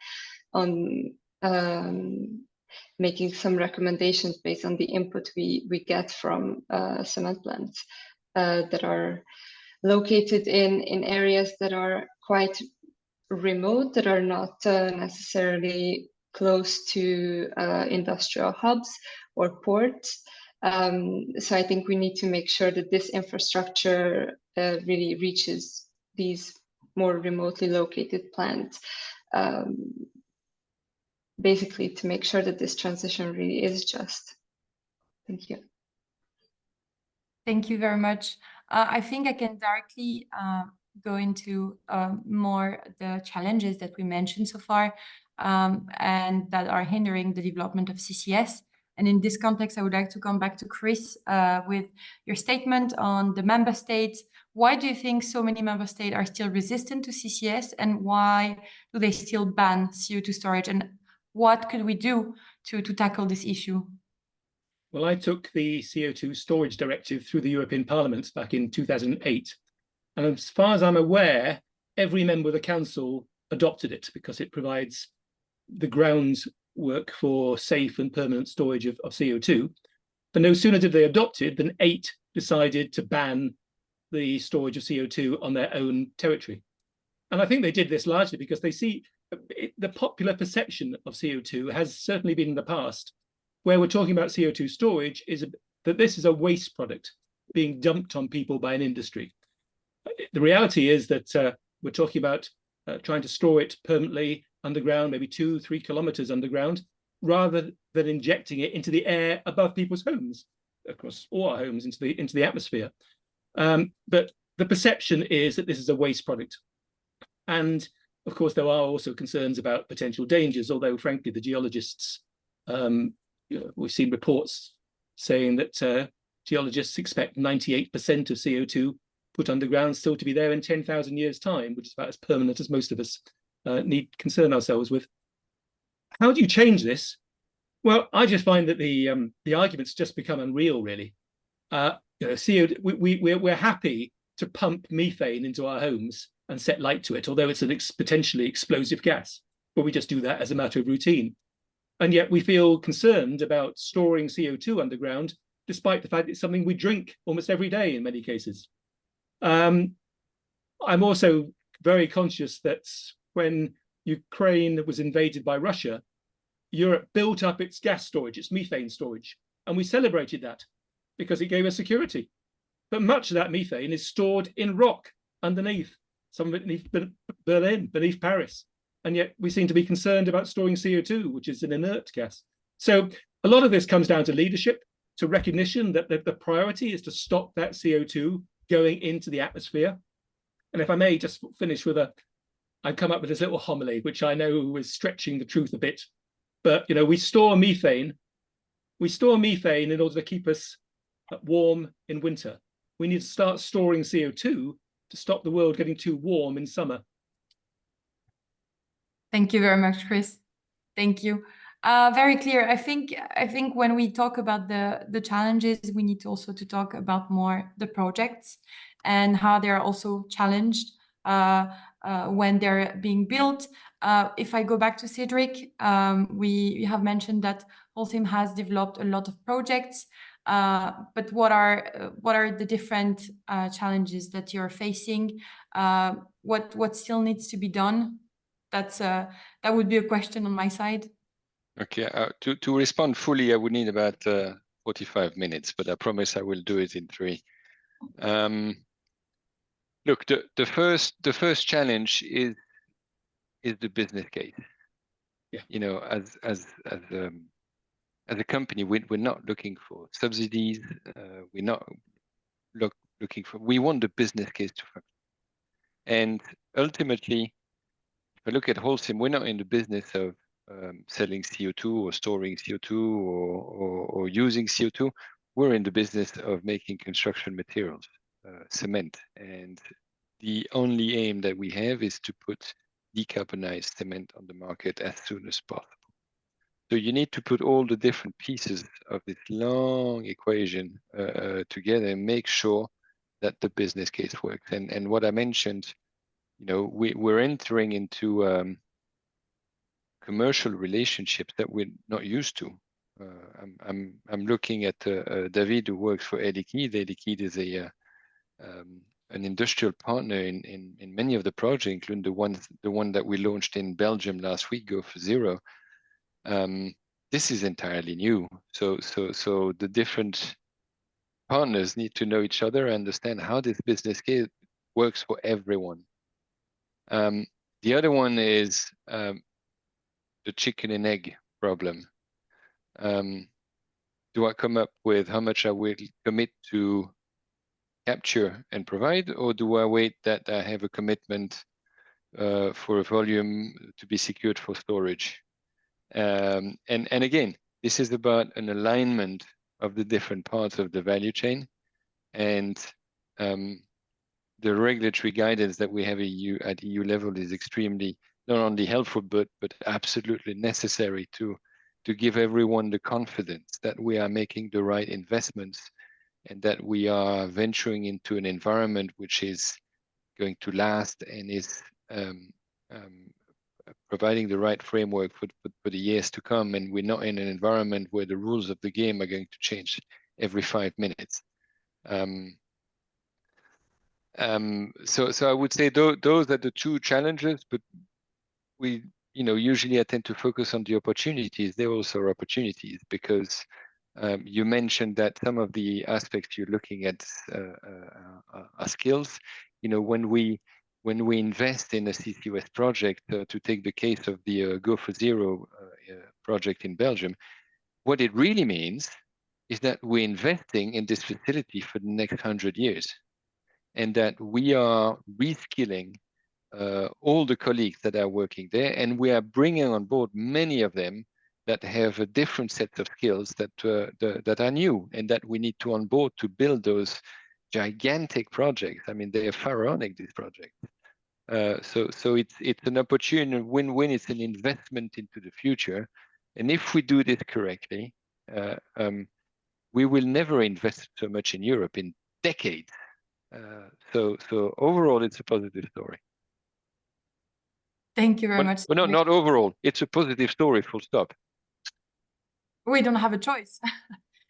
making some recommendations based on the input we get from cement plants that are located in areas that are quite remote, that are not necessarily close to industrial hubs or ports. So I think we need to make sure that this infrastructure really reaches these more remotely located plants, basically to make sure that this transition really is just. Thank you. Thank you very much. I think I can directly go into more the challenges that we mentioned so far and that are hindering the development of CCS. And in this context, I would like to come back to Chris with your statement on the member states. Why do you think so many member states are still resistant to CCS, and why do they still ban CO2 storage? And what could we do to tackle this issue? Well, I took the CO2 storage directive through the European Parliament back in 2008. And as far as I'm aware, every member of the Council adopted it because it provides the groundwork for safe and permanent storage of CO2. But no sooner did they adopt it than 8 decided to ban the storage of CO2 on their own territory. And I think they did this largely because they see the popular perception of CO2 has certainly been in the past, where we're talking about CO2 storage, is that this is a waste product being dumped on people by an industry. The reality is that we're talking about trying to store it permanently underground, maybe 2-3 kilometers underground, rather than injecting it into the air above people's homes, across all our homes, into the atmosphere. But the perception is that this is a waste product. And of course, there are also concerns about potential dangers, although frankly, the geologists, we've seen reports saying that geologists expect 98% of CO2 put underground still to be there in 10,000 years' time, which is about as permanent as most of us need concern ourselves with. How do you change this? Well, I just find that the arguments just become unreal, really. CO2, we're happy to pump methane into our homes and set light to it, although it's an potentially explosive gas, but we just do that as a matter of routine. And yet we feel concerned about storing CO2 underground, despite the fact it's something we drink almost every day in many cases. I'm also very conscious that when Ukraine was invaded by Russia, Europe built up its gas storage, its methane storage, and we celebrated that because it gave us security. But much of that methane is stored in rock underneath, some of it beneath Berlin, beneath Paris. And yet we seem to be concerned about storing CO2, which is an inert gas. So a lot of this comes down to leadership, to recognition that the priority is to stop that CO2 going into the atmosphere. And if I may just finish with I've come up with this little homily, which I know is stretching the truth a bit. But we store methane. We store methane in order to keep us warm in winter. We need to start storing CO2 to stop the world getting too warm in summer. Thank you very much, Chris. Thank you. Very clear. I think when we talk about the challenges, we need also to talk about more the projects and how they're also challenged when they're being built. If I go back to Cédric, we have mentioned that Holcim has developed a lot of projects, but what are the different challenges that you're facing? What still needs to be done? That would be a question on my side. Okay, to respond fully, I would need about 45 minutes, but I promise I will do it in 3. Look, the first challenge is the business case. Yeah. You know, as a company, we're not looking for subsidies. We're not looking for. We want the business case to function. And ultimately, if I look at Holcim, we're not in the business of selling CO2 or storing CO2 or using CO2. We're in the business of making construction materials, cement. And the only aim that we have is to put decarbonized cement on the market as soon as possible. So you need to put all the different pieces of this long equation together and make sure that the business case works. And what I mentioned, you know, we're entering into commercial relationships that we're not used to. I'm looking at Davies, who works for Liquide. Liquide is an industrial partner in many of the projects, including the one that we launched in Belgium last week, Go for Zero. This is entirely new. So the different partners need to know each other, understand how this business case works for everyone. The other one is the chicken and egg problem. Do I come up with how much I will commit to capture and provide, or do I wait that I have a commitment for a volume to be secured for storage? And again, this is about an alignment of the different parts of the value chain, and the regulatory guidance that we have at EU level is extremely not only helpful but absolutely necessary to give everyone the confidence that we are making the right investments and that we are venturing into an environment which is going to last and is providing the right framework for the years to come, and we're not in an environment where the rules of the game are going to change every 5 minutes. So I would say those are the 2 challenges, but we, you know, usually I tend to focus on the opportunities. There also are opportunities because you mentioned that some of the aspects you're looking at are skills. You know, when we invest in a CCUS project, to take the case of the Go for Zero project in Belgium, what it really means is that we're investing in this facility for the next 100 years, and that we are reskilling all the colleagues that are working there, and we are bringing on board many of them that have a different set of skills that are new and that we need to onboard to build those gigantic projects. I mean, they are pharaonic, these projects. So it's an opportunity, win-win. It's an investment into the future, and if we do this correctly, we will never invest so much in Europe in decades. So overall, it's a positive story. Thank you very much. Well, not overall. It's a positive story, full stop. We don't have a choice.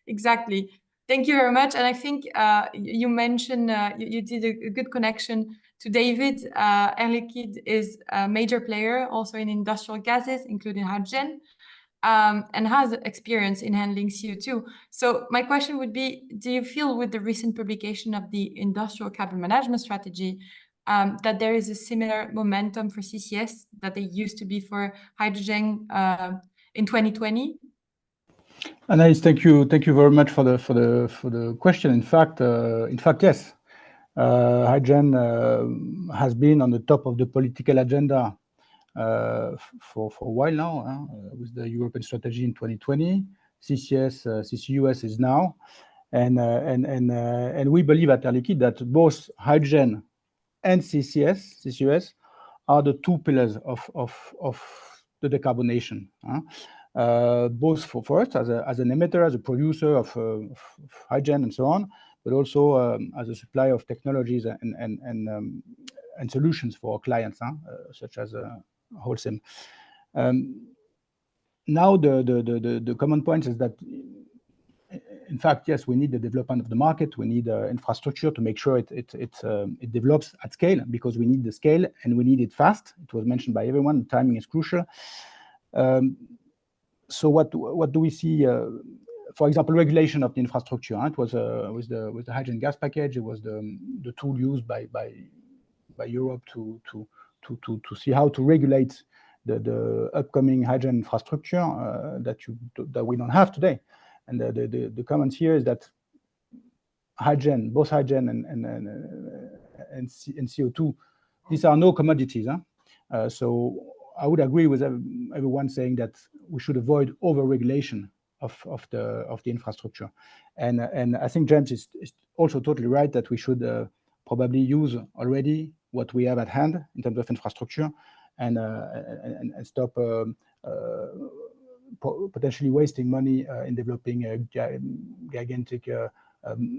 Exactly. Thank you very much. And I think you mentioned, you did a good connection to David. Air Liquide is a major player also in industrial gases, including hydrogen, and has experience in handling CO2. So my question would be, do you feel with the recent publication of the industrial carbon management strategy that there is a similar momentum for CCS that there used to be for hydrogen in 2020? Anaïs, thank you very much for the question. In fact, yes, hydrogen has been on the top of the political agenda for a while now, with the European strategy in 2020. CCUS is now, and we believe at Air Liquide that both hydrogen and CCUS are the 2 pillars of the decarbonation. Both for us as an emitter, as a producer of hydrogen and so on, but also as a supplier of technologies and solutions for our clients, such as Holcim. Now the common point is that, in fact, yes, we need the development of the market. We need infrastructure to make sure it develops at scale, because we need the scale and we need it fast. It was mentioned by everyone. Timing is crucial. So what do we see? For example, regulation of the infrastructure. It was with the hydrogen gas package. It was the tool used by Europe to see how to regulate the upcoming hydrogen infrastructure that we don't have today. And the comments here is that hydrogen, both hydrogen and CO2, these are no commodities. So I would agree with everyone saying that we should avoid over-regulation of the infrastructure. And I think James is also totally right that we should probably use already what we have at hand in terms of infrastructure, and stop potentially wasting money in developing gigantic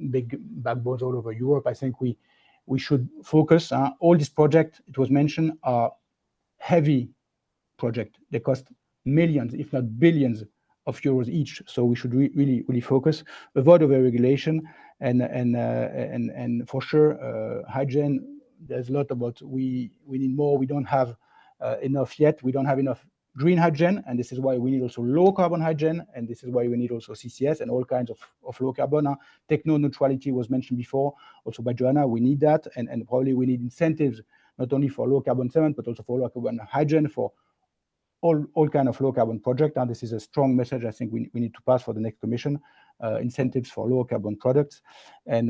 big backbones all over Europe. I think we should focus. All these projects, it was mentioned, are heavy projects. They cost millions, if not billions of euros each. So we should really focus, avoid over-regulation, and for sure, hydrogen. There's a lot about we need more. We don't have enough yet. We don't have enough green hydrogen, and this is why we need also low carbon hydrogen, and this is why we need also CCS and all kinds of low carbon. Techno neutrality was mentioned before, also by Johanna. We need that, and probably we need incentives not only for low carbon cement, but also for low carbon hydrogen, for all kind of low carbon project. And this is a strong message I think we need to pass for the next Commission. Incentives for low carbon products, and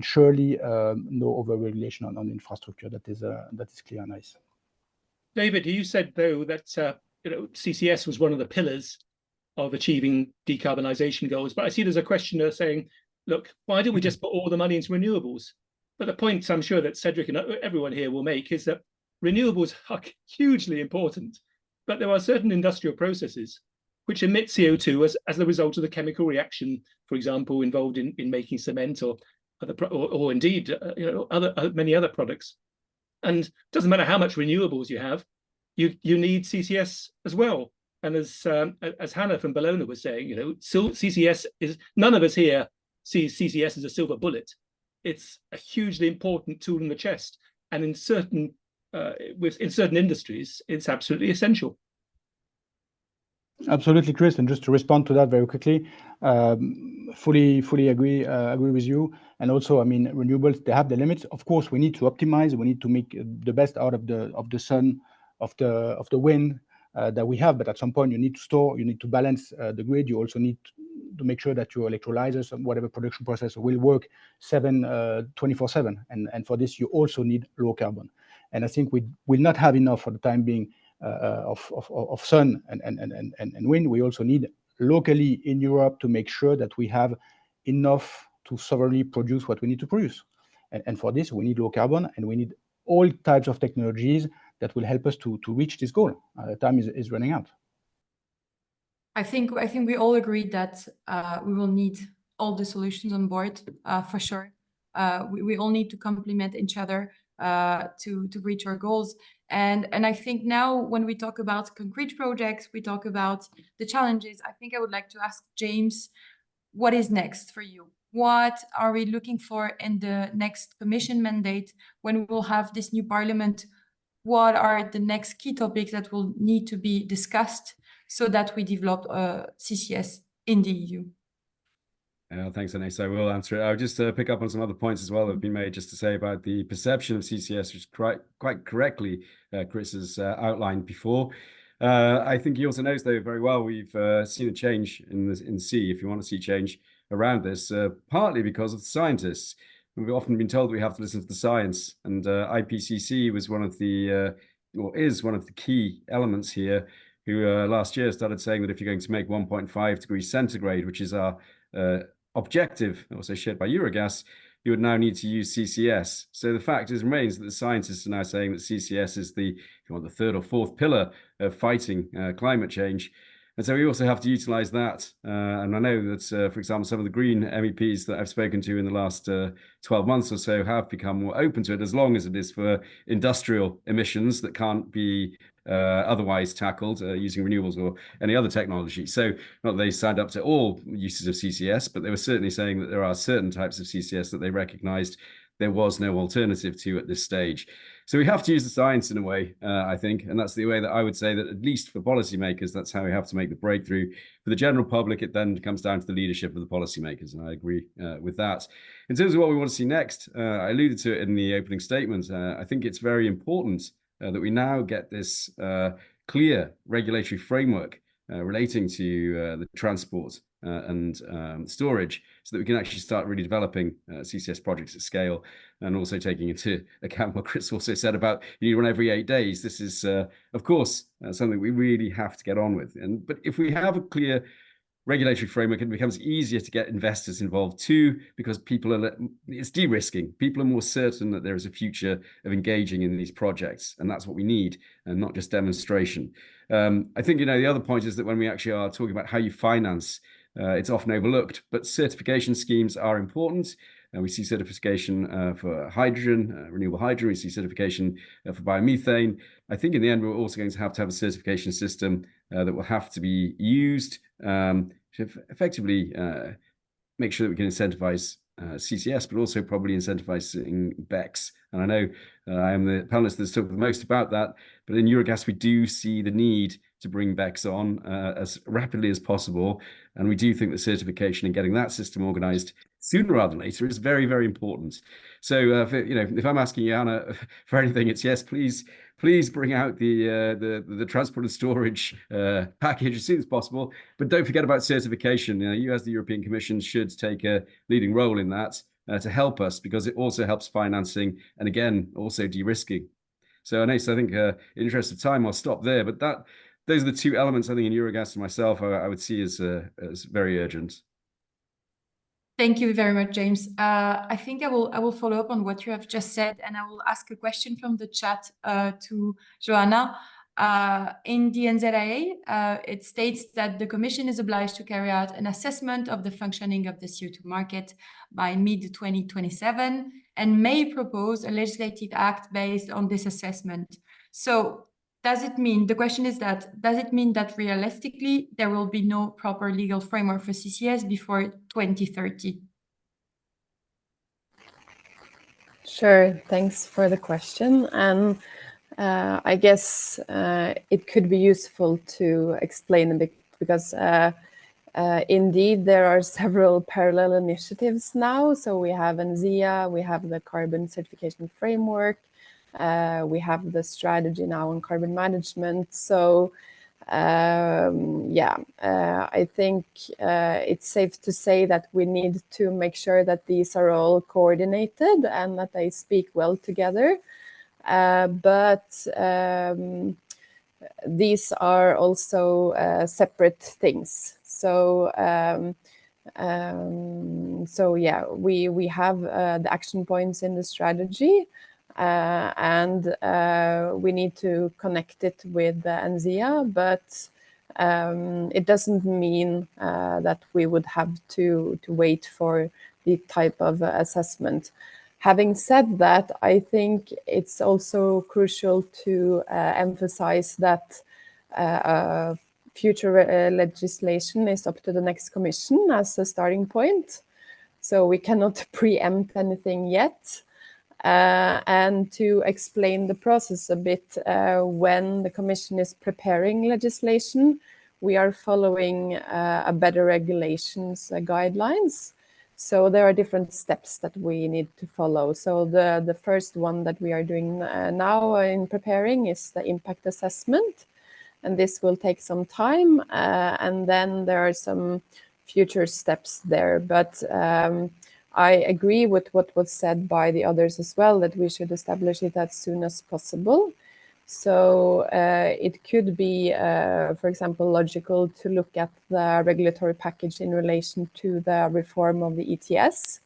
surely no over-regulation on infrastructure. That is clear, Anaïs. David, you said though that CCS was one of the pillars of achieving decarbonisation goals, but I see there's a questioner saying, look, why don't we just put all the money into renewables? But the point I'm sure that Cédric and everyone here will make is that renewables are hugely important, but there are certain industrial processes which emit CO2 as the result of the chemical reaction, for example, involved in making cement or indeed many other products. And it doesn't matter how much renewables you have, you need CCS as well. And as Hanna from Bellona was saying, CCS is, none of us here see CCS as a silver bullet. It's a hugely important tool in the chest, and in certain industries, it's absolutely essential. Absolutely, Chris. And just to respond to that very quickly, fully agree with you. And also, I mean, renewables, they have the limits. Of course, we need to optimize. We need to make the best out of the sun, of the wind that we have. But at some point, you need to store. You need to balance the grid. You also need to make sure that your electrolyzers and whatever production process will work 24/7. And for this, you also need low carbon. And I think we will not have enough for the time being of sun and wind. We also need locally in Europe to make sure that we have enough to sovereignly produce what we need to produce. And for this, we need low carbon, and we need all types of technologies that will help us to reach this goal. Time is running out. I think we all agree that we will need all the solutions on board, for sure. We all need to complement each other to reach our goals. And I think now when we talk about concrete projects, we talk about the challenges. I think I would like to ask James, what is next for you? What are we looking for in the next Commission mandate when we will have this new Parliament? What are the next key topics that will need to be discussed so that we develop CCS in the EU? Thanks, Anaïs. I will answer it. I'll just pick up on some other points as well that have been made, just to say about the perception of CCS, which quite correctly Chris has outlined before. I think he also knows, though, very well, we've seen a change in C, if you want to see change around this, partly because of the scientists. We've often been told we have to listen to the science, and IPCC was one of the, or is one of the key elements here, who last year started saying that if you're going to make 1.5 degrees centigrade, which is our objective, also shared by Eurogas, you would now need to use CCS. So the fact remains that the scientists are now saying that CCS is the, if you want, the third or fourth pillar of fighting climate change. And so we also have to utilize that. And I know that, for example, some of the Green MEPs that I've spoken to in the last 12 months or so have become more open to it, as long as it is for industrial emissions that can't be otherwise tackled using renewables or any other technology. So not that they signed up to all uses of CCS, but they were certainly saying that there are certain types of CCS that they recognized there was no alternative to at this stage. So we have to use the science in a way, I think, and that's the way that I would say that, at least for policymakers, that's how we have to make the breakthrough. For the general public, it then comes down to the leadership of the policymakers, and I agree with that. In terms of what we want to see next, I alluded to it in the opening statement. I think it's very important that we now get this clear regulatory framework relating to the transport and storage, so that we can actually start really developing CCS projects at scale, and also taking into account what Chris also said about you need one every 8 days. This is, of course, something we really have to get on with. But if we have a clear regulatory framework, it becomes easier to get investors involved too, because it's de-risking. People are more certain that there is a future of engaging in these projects, and that's what we need, and not just demonstration. I think, the other point is that when we actually are talking about how you finance, it's often overlooked, but certification schemes are important. We see certification for hydrogen, renewable hydrogen. We see certification for biomethane. I think in the end, we're also going to have a certification system that will have to be used to effectively make sure that we can incentivize CCS, but also probably incentivizing BECCS. And I know I am the panelist that's talked the most about that, but in Eurogas, we do see the need to bring BECCS on as rapidly as possible. And we do think that certification and getting that system organized sooner rather than later is very, very important. So, if I'm asking Johanna for anything, it's yes, please bring out the transport and storage package as soon as possible. But don't forget about certification. You, as the European Commission, should take a leading role in that to help us, because it also helps financing and, again, also de-risking. So, Anaïs, I think in the interest of time, I'll stop there. But those are the two elements, I think, in Eurogas and myself, I would see as very urgent. Thank you very much, James. I think I will follow up on what you have just said, and I will ask a question from the chat to Johanna. In the NZIA, it states that the Commission is obliged to carry out an assessment of the functioning of the CO2 market by mid-2027 and may propose a legislative act based on this assessment. So the question is does it mean that realistically there will be no proper legal framework for CCS before 2030? Sure, thanks for the question. And I guess it could be useful to explain a bit, because indeed there are several parallel initiatives now. So we have ENER, we have the carbon certification framework, we have the strategy now on carbon management. So I think it's safe to say that we need to make sure that these are all coordinated and that they speak well together. But these are also separate things. So we have the action points in the strategy, and we need to connect it with the ENER, but it doesn't mean that we would have to wait for the type of assessment. Having said that, I think it's also crucial to emphasize that future legislation is up to the next Commission as a starting point. So we cannot preempt anything yet. And to explain the process a bit, when the Commission is preparing legislation, we are following a better regulations guidelines. So there are different steps that we need to follow. So the first one that we are doing now in preparing is the impact assessment. And this will take some time. And then there are some future steps there. But I agree with what was said by the others as well, that we should establish it as soon as possible. So it could be, for example, logical to look at the regulatory package in relation to the reform of the ETS,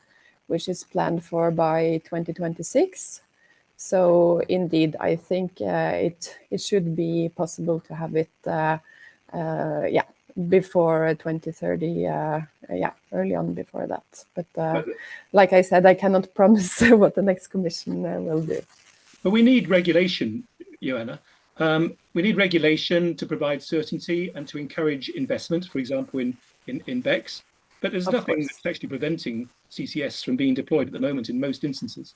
which is planned for by 2026. So indeed, I think it should be possible to have it before 2030. Yeah, early on before that. But like I said, I cannot promise what the next commission will do. But we need regulation, Johanna. We need regulation to provide certainty and to encourage investment, for example, in BECCS. But there's nothing that's actually preventing CCS from being deployed at the moment in most instances.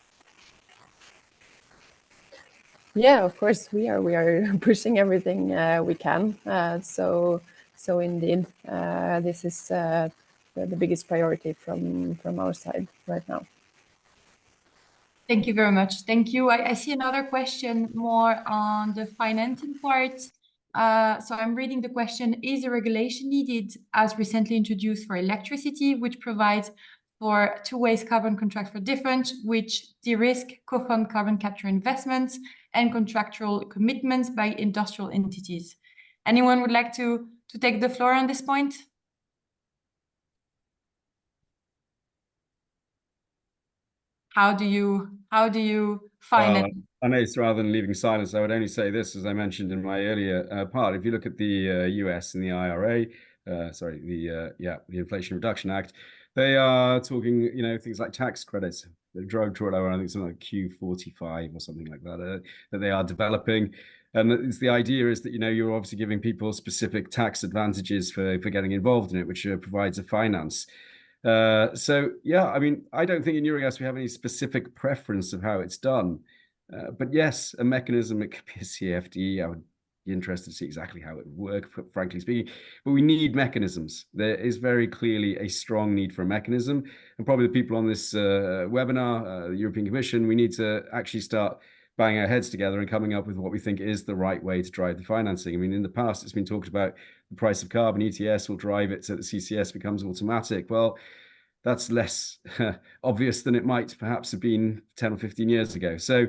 Yeah, of course we are pushing everything we can. So indeed, this is the biggest priority from our side right now. Thank you very much. Thank you. I see another question more on the financing part. So I'm reading the question: is a regulation needed as recently introduced for electricity, which provides for two-way carbon contracts for difference, which de-risk co-fund carbon capture investments and contractual commitments by industrial entities? Anyone would like to take the floor on this point? How do you finance? Anaïs, rather than leaving silence, I would only say this, as I mentioned in my earlier part. If you look at the US and the IRA, the Inflation Reduction Act, they are talking, things like tax credits, the drug drawdown, I think something like Q45 or something like that, that they are developing. And it's the idea is that, you're obviously giving people specific tax advantages for getting involved in it, which provides a finance. So, yeah, I mean, I don't think in Eurogas we have any specific preference of how it's done. But yes, a mechanism, it could be a CFD. I would be interested to see exactly how it would work, frankly speaking. But we need mechanisms. There is very clearly a strong need for a mechanism. And probably the people on this webinar, the European Commission, we need to actually start banging our heads together and coming up with what we think is the right way to drive the financing. I mean, in the past, it's been talked about the price of carbon, ETS will drive it so that CCS becomes automatic. Well, that's less obvious than it might perhaps have been 10 or 15 years ago. So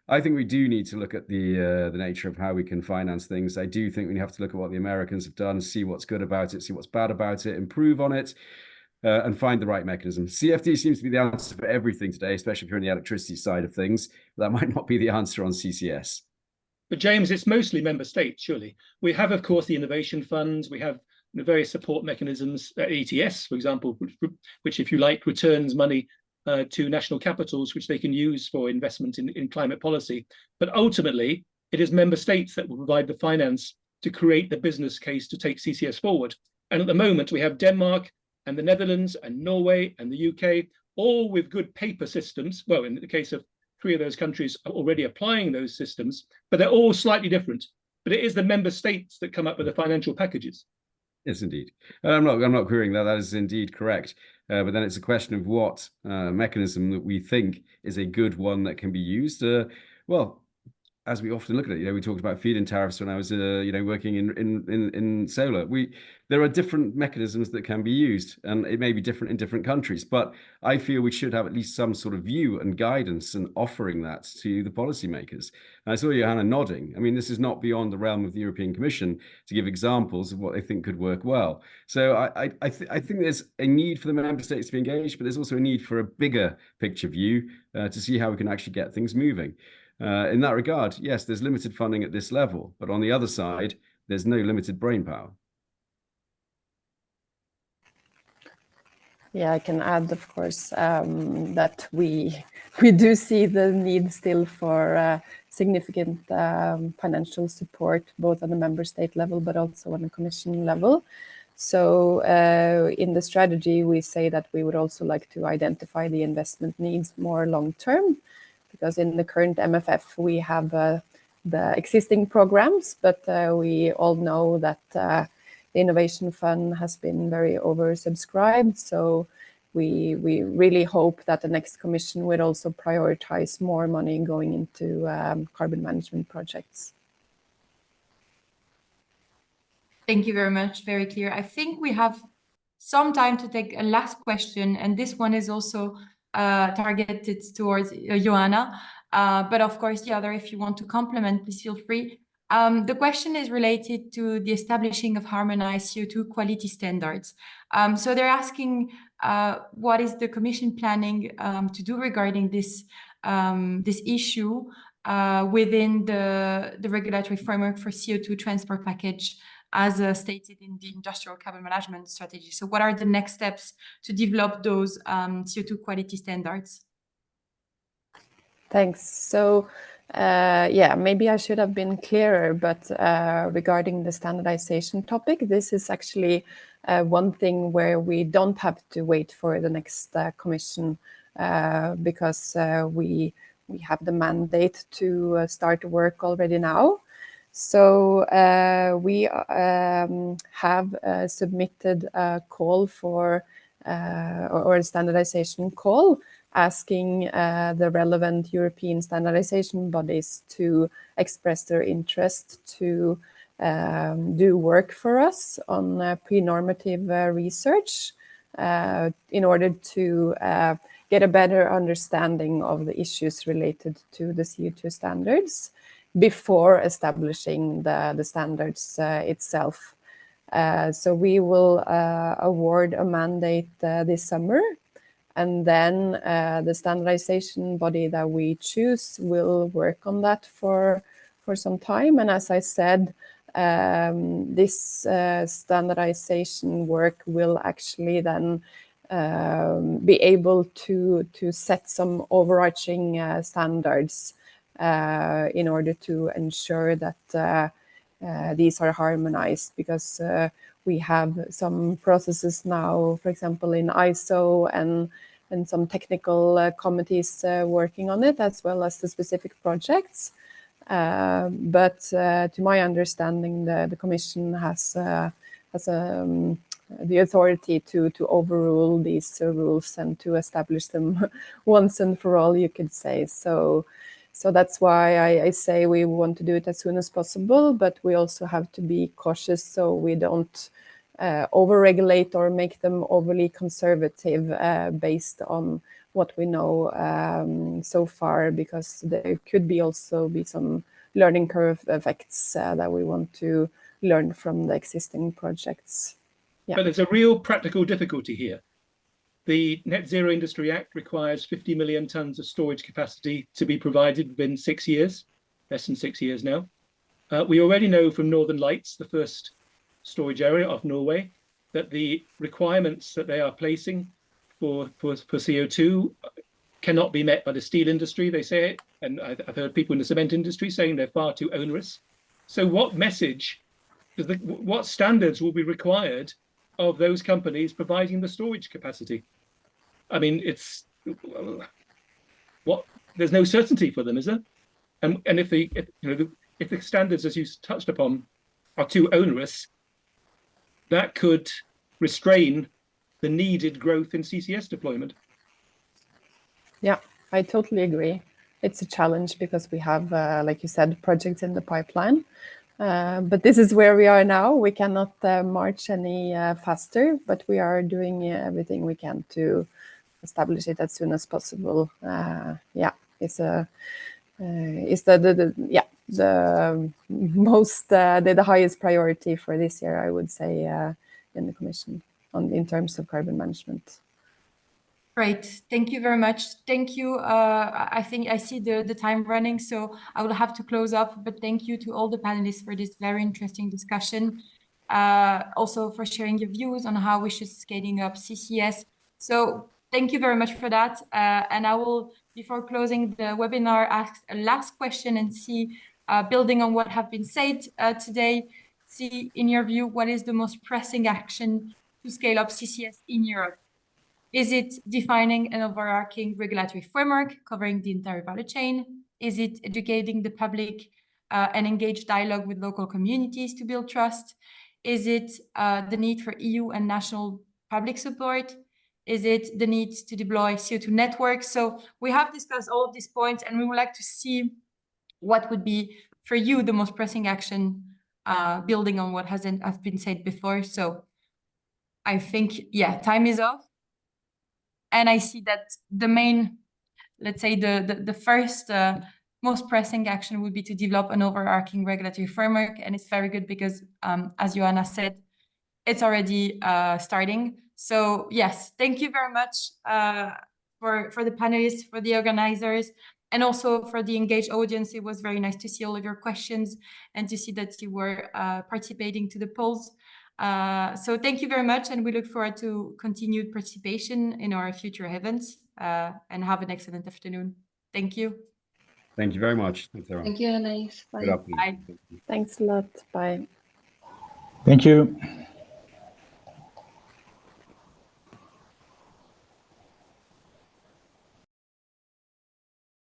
I think we do need to look at the nature of how we can finance things. I do think we have to look at what the Americans have done, see what's good about it, see what's bad about it, improve on it, and find the right mechanism. CFD seems to be the answer for everything today, especially if you're on the electricity side of things. That might not be the answer on CCS. But James, it's mostly member states, surely. We have, of course, the innovation funds. We have various support mechanisms, ETS, for example, which, if you like, returns money to national capitals, which they can use for investment in climate policy. But ultimately, it is member states that will provide the finance to create the business case to take CCS forward. And at the moment, we have Denmark and the Netherlands and Norway and the UK, all with good paper systems. Well, in the case of 3 of those countries are already applying those systems, but they're all slightly different. But it is the member states that come up with the financial packages. Yes, indeed. I'm not querying that. That is indeed correct. But then it's a question of what mechanism that we think is a good one that can be used. Well, as we often look at it, we talked about feed-in tariffs when I was, working in solar. There are different mechanisms that can be used, and it may be different in different countries. But I feel we should have at least some sort of view and guidance and offering that to the policymakers. And I saw Johanna nodding. I mean, this is not beyond the realm of the European Commission to give examples of what they think could work well. So I think there's a need for the member states to be engaged, but there's also a need for a bigger picture view to see how we can actually get things moving. In that regard, yes, there's limited funding at this level, but on the other side, there's no limited brain power. Yeah, I can add, of course, that we do see the need still for significant financial support, both on the member state level, but also on the Commission level. So in the strategy, we say that we would also like to identify the investment needs more long-term, because in the current MFF, we have the existing programs, but we all know that the Innovation Fund has been very oversubscribed. So we really hope that the next Commission would also prioritize more money going into carbon management projects. Thank you very much. Very clear. I think we have some time to take a last question, and this one is also targeted towards Johanna. But of course, the other, if you want to complement, please feel free. The question is related to the establishing of harmonized CO2 quality standards. So they're asking what is the Commission planning to do regarding this issue within the regulatory framework for CO2 transport package as stated in the industrial carbon management strategy. So what are the next steps to develop those CO2 quality standards? Thanks. So, yeah, maybe I should have been clearer, but regarding the standardization topic, this is actually one thing where we don't have to wait for the next commission because we have the mandate to start work already now. So we have submitted a call for or a standardization call, asking the relevant European standardization bodies to express their interest to do work for us on pre-normative research in order to get a better understanding of the issues related to the CO2 standards before establishing the standards itself. So we will award a mandate this summer, and then the standardization body that we choose will work on that for some time. And as I said, this standardization work will actually then be able to set some overarching standards in order to ensure that these are harmonized, because we have some processes now, for example, in ISO and some technical committees working on it, as well as the specific projects. But to my understanding, the Commission has the authority to overrule these rules and to establish them once and for all, you could say. So that's why I say we want to do it as soon as possible, but we also have to be cautious so we don't over-regulate or make them overly conservative based on what we know so far, because there could also be some learning curve effects that we want to learn from the existing projects. Yeah. But there's a real practical difficulty here. The Net Zero Industry Act requires 50 million tonnes of storage capacity to be provided within 6 years, less than 6 years now. We already know from Northern Lights, the first storage area of Norway, that the requirements that they are placing for CO2 cannot be met by the steel industry, they say, and I've heard people in the cement industry saying they're far too onerous. So what message, what standards will be required of those companies providing the storage capacity? I mean, there's no certainty for them, is there? And if the standards, as you touched upon, are too onerous, that could restrain the needed growth in CCS deployment. Yeah, I totally agree. It's a challenge because we have, like you said, projects in the pipeline. But this is where we are now. We cannot march any faster, but we are doing everything we can to establish it as soon as possible. Yeah, it's the most the highest priority for this year, I would say, in the Commission in terms of carbon management. Great, thank you very much. Thank you. I think I see the time running, so I will have to close up, but thank you to all the panelists for this very interesting discussion. Also for sharing your views on how we should scaling up CCS. So thank you very much for that. And I will, before closing the webinar, ask a last question and see, building on what have been said today, see in your view, what is the most pressing action to scale up CCS in Europe? Is it defining an overarching regulatory framework covering the entire value chain? Is it educating the public and engage dialogue with local communities to build trust? Is it the need for EU and national public support? Is it the need to deploy CO2 networks? So we have discussed all of these points, and we would like to see what would be for you the most pressing action, building on what has been said before. So I think, yeah, time is off. And I see that the main, let's say the first most pressing action would be to develop an overarching regulatory framework. And it's very good because, as Johanna said, it's already starting. So yes, thank you very much for the panelists, for the organizers. And also for the engaged audience, it was very nice to see all of your questions and to see that you were participating to the polls. So thank you very much, and we look forward to continued participation in our future events, and have an excellent afternoon. Thank you. Thank you very much. Thanks, everyone. Thank you, Anaïs. Bye. Good afternoon. Bye. Thank you. Thanks a lot. Bye. Thank you.